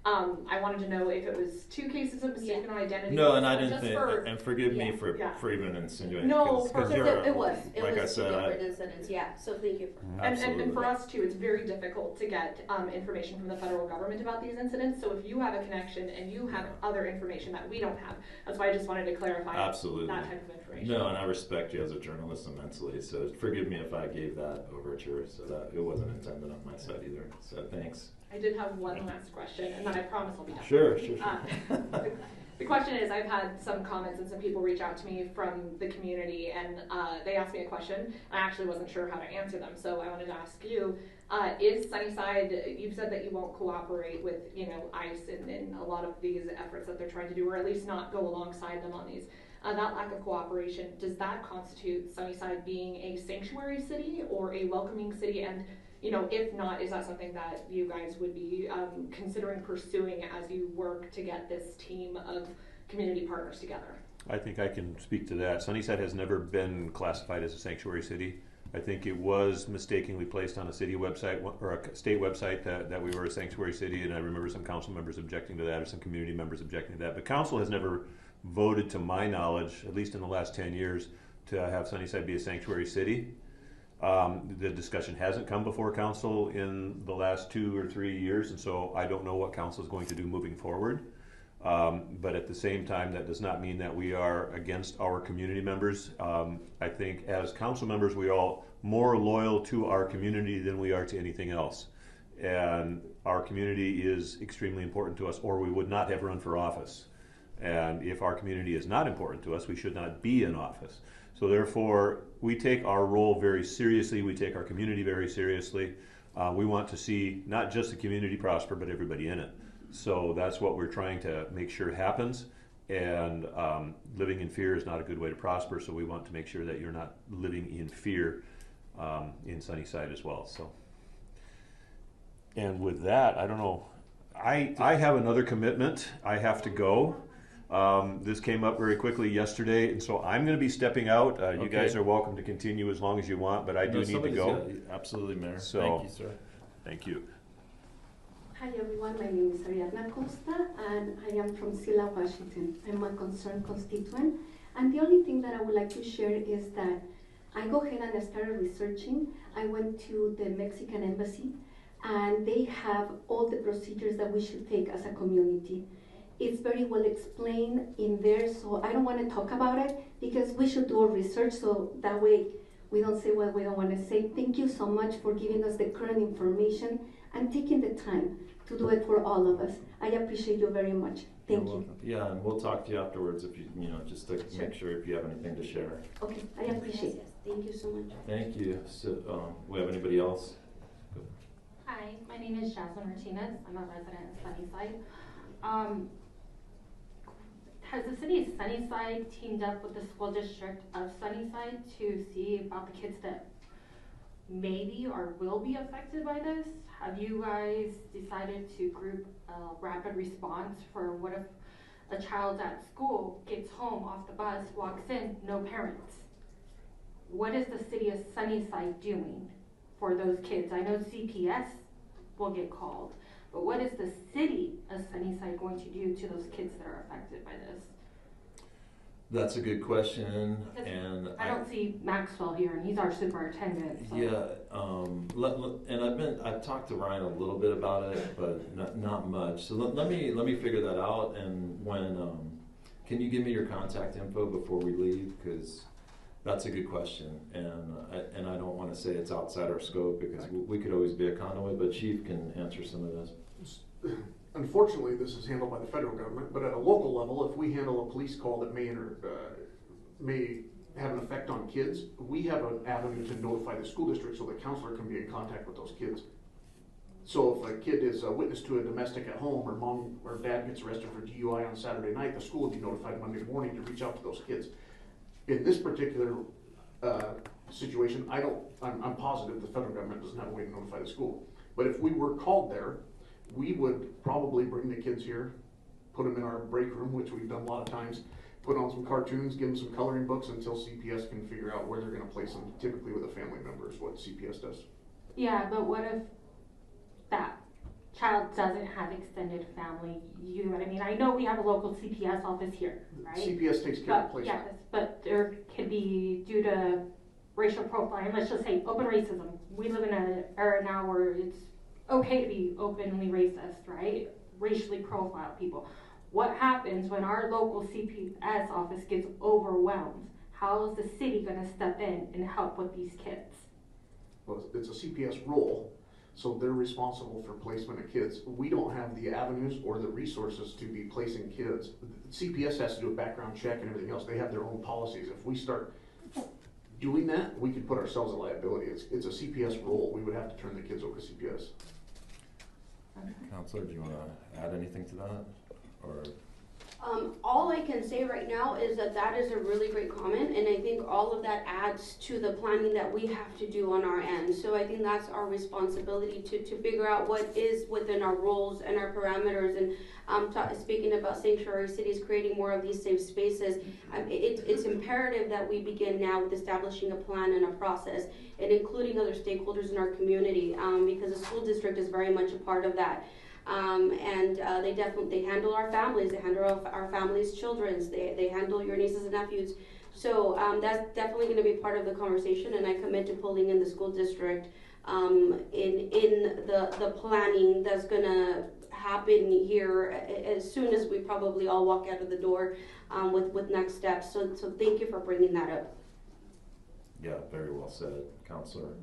I wanted to know if it was 2 cases of mistaken identity. No, and I didn't just think, for, and forgive me yeah, for, yeah. for even insinuating. No, because It you're, was like I two said, different incidents, yeah, so thank you for. And for us too, it's very difficult to get information from the federal government about these incidents. So if you have a connection and you have other information that we don't have, that's why I just wanted to clarify absolutely that type of information. No, and I respect you as a journalist immensely. So forgive me if I gave that overture, so that it wasn't intended on my side either. So thanks. I did have one last question, and then I promise I'll be done. Sure. The question is, I've had some comments and some people reach out to me from the community, and they asked me a question. I actually wasn't sure how to answer them, so I wanted to ask you, is Sunnyside, you've said that you won't cooperate with, ICE in a lot of these efforts that they're trying to do, or at least not go alongside them on these. That lack of cooperation, does that constitute Sunnyside being a sanctuary city or a welcoming city? And if not, is that something that you guys would be considering pursuing as you work to get this team of community partners together? I think I can speak to that. Sunnyside has never been classified as a sanctuary city. I think it was mistakenly placed on a city website or a state website that we were a sanctuary city, and I remember some council members objecting to that or some community members objecting to that. But council has never voted, to my knowledge, at least in the last 10 years, to have Sunnyside be a sanctuary city. The discussion hasn't come before council in the last 2 or 3 years, and so I don't know what council is going to do moving forward. But at the same time, that does not mean that we are against our community members. I think as council members, we are all more loyal to our community than we are to anything else. And our community is extremely important to us, or we would not have run for office. And if our community is not important to us, we should not be in office. So therefore, we take our role very seriously. We take our community very seriously. We want to see not just the community prosper, but everybody in it. So that's what we're trying to make sure happens. And living in fear is not a good way to prosper. So we want to make sure that you're not living in fear in Sunnyside as well. So, and with that, I don't know. I have another commitment. I have to go. This came up very quickly yesterday, and so I'm going to be stepping out. You guys are welcome to continue as long as you want, but I do need to go. Absolutely, Mayor. So, thank you, sir. Thank you. Hi everyone, my name is Ariadna Costa and I am from Silla, Washington. I'm a concerned constituent, and the only thing that I would like to share is that I go ahead and I started researching. I went to the Mexican embassy and they have all the procedures that we should take as a community. It's very well explained in there, so I don't want to talk about it because we should do our research so that way we don't say what we don't want to say. Thank you so much for giving us the current information and taking the time to do it for all of us. I appreciate you very much. Thank you. Yeah, and we'll talk to you afterwards if you just to make sure if you have anything to share. Okay, I appreciate it. Thank you so much. Thank you. So, we have anybody else? Hi, my name is Jasmine Martinez. I'm a resident of Sunnyside. Has the city of Sunnyside teamed up with the school district of Sunnyside to see about the kids that maybe or will be affected by this? Have you guys decided to group a rapid response for what if a child at school gets home off the bus, walks in, no parents? What is the city of Sunnyside doing for those kids? I know CPS will get called, but what is the city of Sunnyside going to do to those kids that are affected by this? That's a good question, and I don't see Maxwell here, and he's our superintendent. So. Yeah, and I've talked to Ryan a little bit about it, but not much. So let me figure that out. And when can you give me your contact info before we leave? Because that's a good question, and I don't want to say it's outside our scope because we could always be a conduit, but Chief can answer some of this. Unfortunately, this is handled by the federal government, but at a local level, if we handle a police call that may have an effect on kids, we have an avenue to notify the school district so the counselor can be in contact with those kids. So if a kid is a witness to a domestic at home, or mom or dad gets arrested for DUI on Saturday night, the school will be notified Monday morning to reach out to those kids. In this particular situation, I'm positive the federal government doesn't have a way to notify the school. But if we were called there, we would probably bring the kids here, put them in our break room, which we've done a lot of times, put on some cartoons, give them some coloring books until CPS can figure out where they're going to place them, typically with a family member is what CPS does. Yeah, but what if that child doesn't have extended family, you know what I mean? I know we have a local CPS office here, right? CPS takes care of placement. Yes, but there could be, due to racial profiling, let's just say open racism. We live in an era now where it's okay to be openly racist, right? Racially profile people. What happens when our local CPS office gets overwhelmed? How is the city gonna step in and help with these kids? Well, it's a CPS role, so they're responsible for placement of kids. We don't have the avenues or the resources to be placing kids. CPS has to do a background check and everything else. They have their own policies. If we start doing that, we could put ourselves in liability. It's a CPS role. We would have to turn the kids over to CPS. Counselor, do you want to add anything to that? Or All I can say right now is that is a really great comment, and I think all of that adds to the planning that we have to do on our end. So I think that's our responsibility to figure out what is within our roles and our parameters. And speaking about sanctuary cities, creating more of these safe spaces, it's imperative that we begin now with establishing a plan and a process, and including other stakeholders in our community, because the school district is very much a part of that. They handle our families, they handle our families' children, they handle your nieces and nephews. So that's definitely going to be part of the conversation, and I commit to pulling in the school district in the planning that's going to happen here as soon as we probably all walk out of the door with next steps. So thank you for bringing that up. yeah, very well said, Counselor.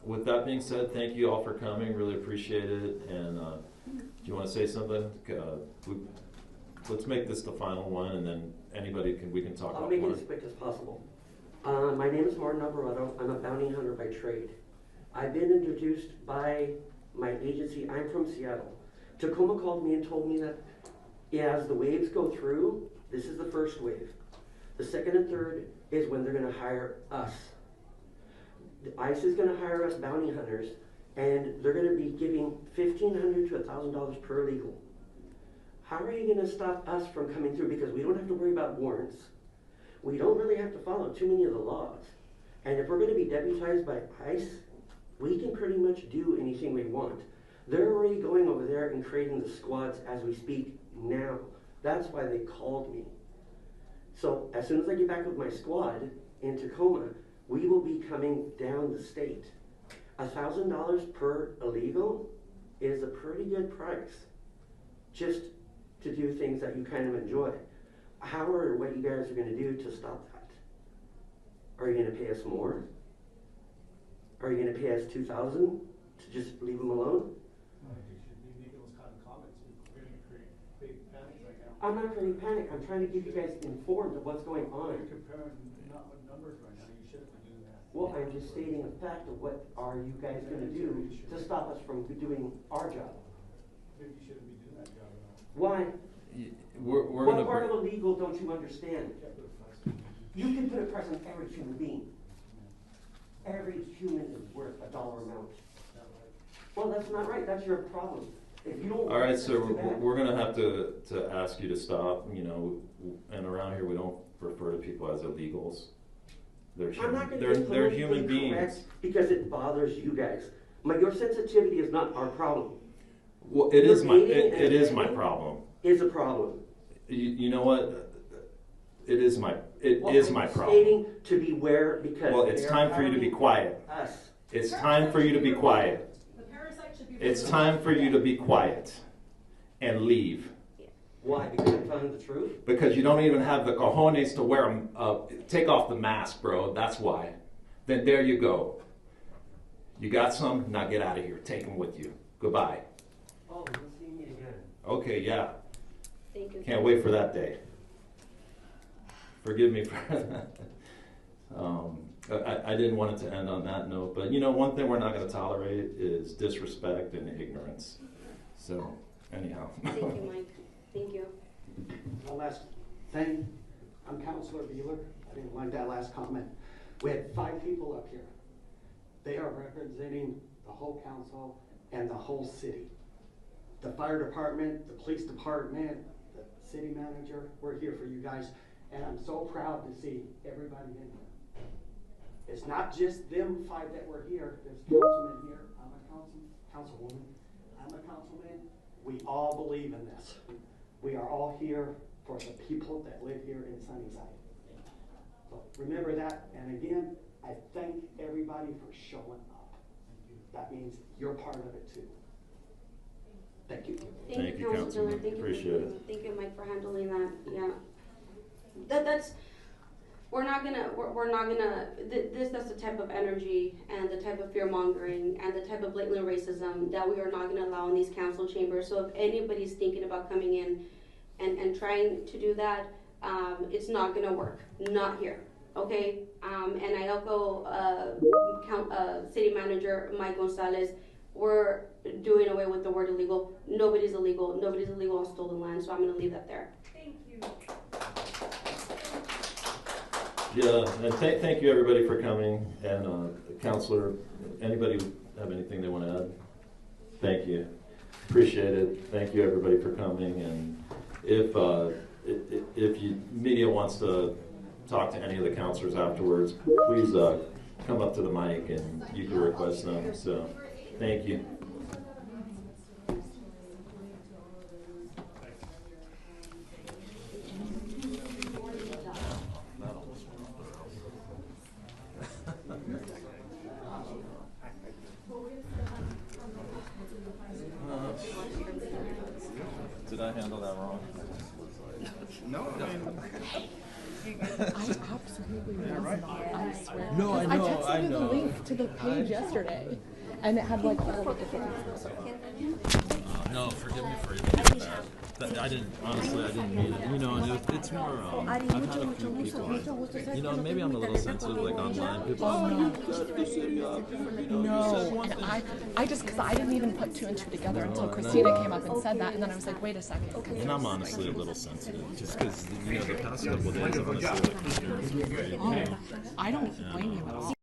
With that being said, thank you all for coming. Really appreciate it. And do you want to say something? Let's make this the final one, and then we can talk. I'll make it as quick as possible. My name is Martin Alvarado. I'm a bounty hunter by trade. I've been introduced by my agency. I'm from Seattle. Tacoma called me and told me that as the waves go through, this is the first wave. The second and third is when they're going to hire us. The ICE is going to hire us bounty hunters, and they're going to be giving $1,500 to $1,000 per legal. How are you going to stop us from coming through? Because we don't have to worry about warrants. We don't really have to follow too many of the laws. And if we're going to be deputized by ICE, we can pretty much do anything we want. They're already going over there and creating the squads as we speak now. That's why they called me. So as soon as I get back with my squad in Tacoma, we will be coming down the state. $1,000 per illegal is a pretty good price just to do things that you kind of enjoy. How or what you guys are going to do to stop that? Are you going to pay us more? Are you going to pay us $2,000 to just leave them alone? I'm not creating panic. I'm trying to keep you guys informed of what's going on. You're comparing numbers right now. You shouldn't be doing that. Well, I'm just stating a fact of what are you guys going to do to stop us from doing our job. Maybe you shouldn't be doing that job at all. Why? What part of illegal don't you understand? You can put a price on every human being. Every human is worth a dollar amount. Well, that's not right. That's your problem. If you don't. All right, so we're going to have to ask you to stop. You know, and around here we don't refer to people as illegals. They're human beings. Because it bothers you guys. Your sensitivity is not our problem. Well, it is my problem. Is a problem. You know what? It is my problem. Stating to beware because. Well, it's time for you to be quiet. Us. It's time for you to be quiet. It's time for you to be quiet and leave. Why? Because I'm telling the truth? Because you don't even have the cojones to wear them. Take off the mask, bro. That's why. Then there you go. You got some? Now get out of here. Take them with you. Goodbye. Oh, you'll see me again. Okay, yeah. Thank you. Can't wait for that day. Forgive me for that. I didn't want it to end on that note, but you know, one thing we're not going to tolerate is disrespect and ignorance. So, anyhow. Thank you, Mike. Thank you. One last thing. I'm Councilor Beeler. I didn't like that last comment. We had 5 people up here. They are representing the whole council and the whole city. The fire department, the police department, the city manager, we're here for you guys. And I'm so proud to see everybody in here. It's not just them 5 that were here. There's councilmen here. I'm a councilwoman. I'm a councilman. We all believe in this. We are all here for the people that live here in Sunnyside. So remember that, and again, I thank everybody for showing up. That means you're part of it too. Thank you. Thank you, Councilor. Councilman. Thank you. Appreciate it. Thank you, Mike, for handling that. Yeah. That's. We're not gonna. That's the type of energy and the type of fear mongering and the type of blatant racism that we are not gonna allow in these council chambers. So if anybody's thinking about coming in and trying to do that, it's not gonna work. Not here. Okay. And I echo City Manager Mike Gonzalez. We're doing away with the word illegal. Nobody's illegal. Nobody's illegal on stolen land. So I'm gonna leave that there. Thank you. Yeah, and thank you everybody for coming. And Counselor, anybody have anything they want to add? Thank you. Appreciate it. Thank you everybody for coming. And if media wants to talk to any of the counselors afterwards, please come up to the mic and you can request them. So thank you. Did I handle that wrong? No, I absolutely was not, I swear. No, I know, I texted you the know. link to the page yesterday, and it had like all the different No, forgive me for even doing that. I didn't, honestly, I didn't mean it. You know, and it's more, I've had a few people, you know, maybe I'm a little sensitive, like online. People, you gotta be city up. You know, you said one thing. I just, because I didn't even put two and two together until Christina came up and said that, and then I was like, wait a second. And I'm honestly a little sensitive, just because, you know, the past couple of days, I've honestly, like, experienced with I don't blame you at all.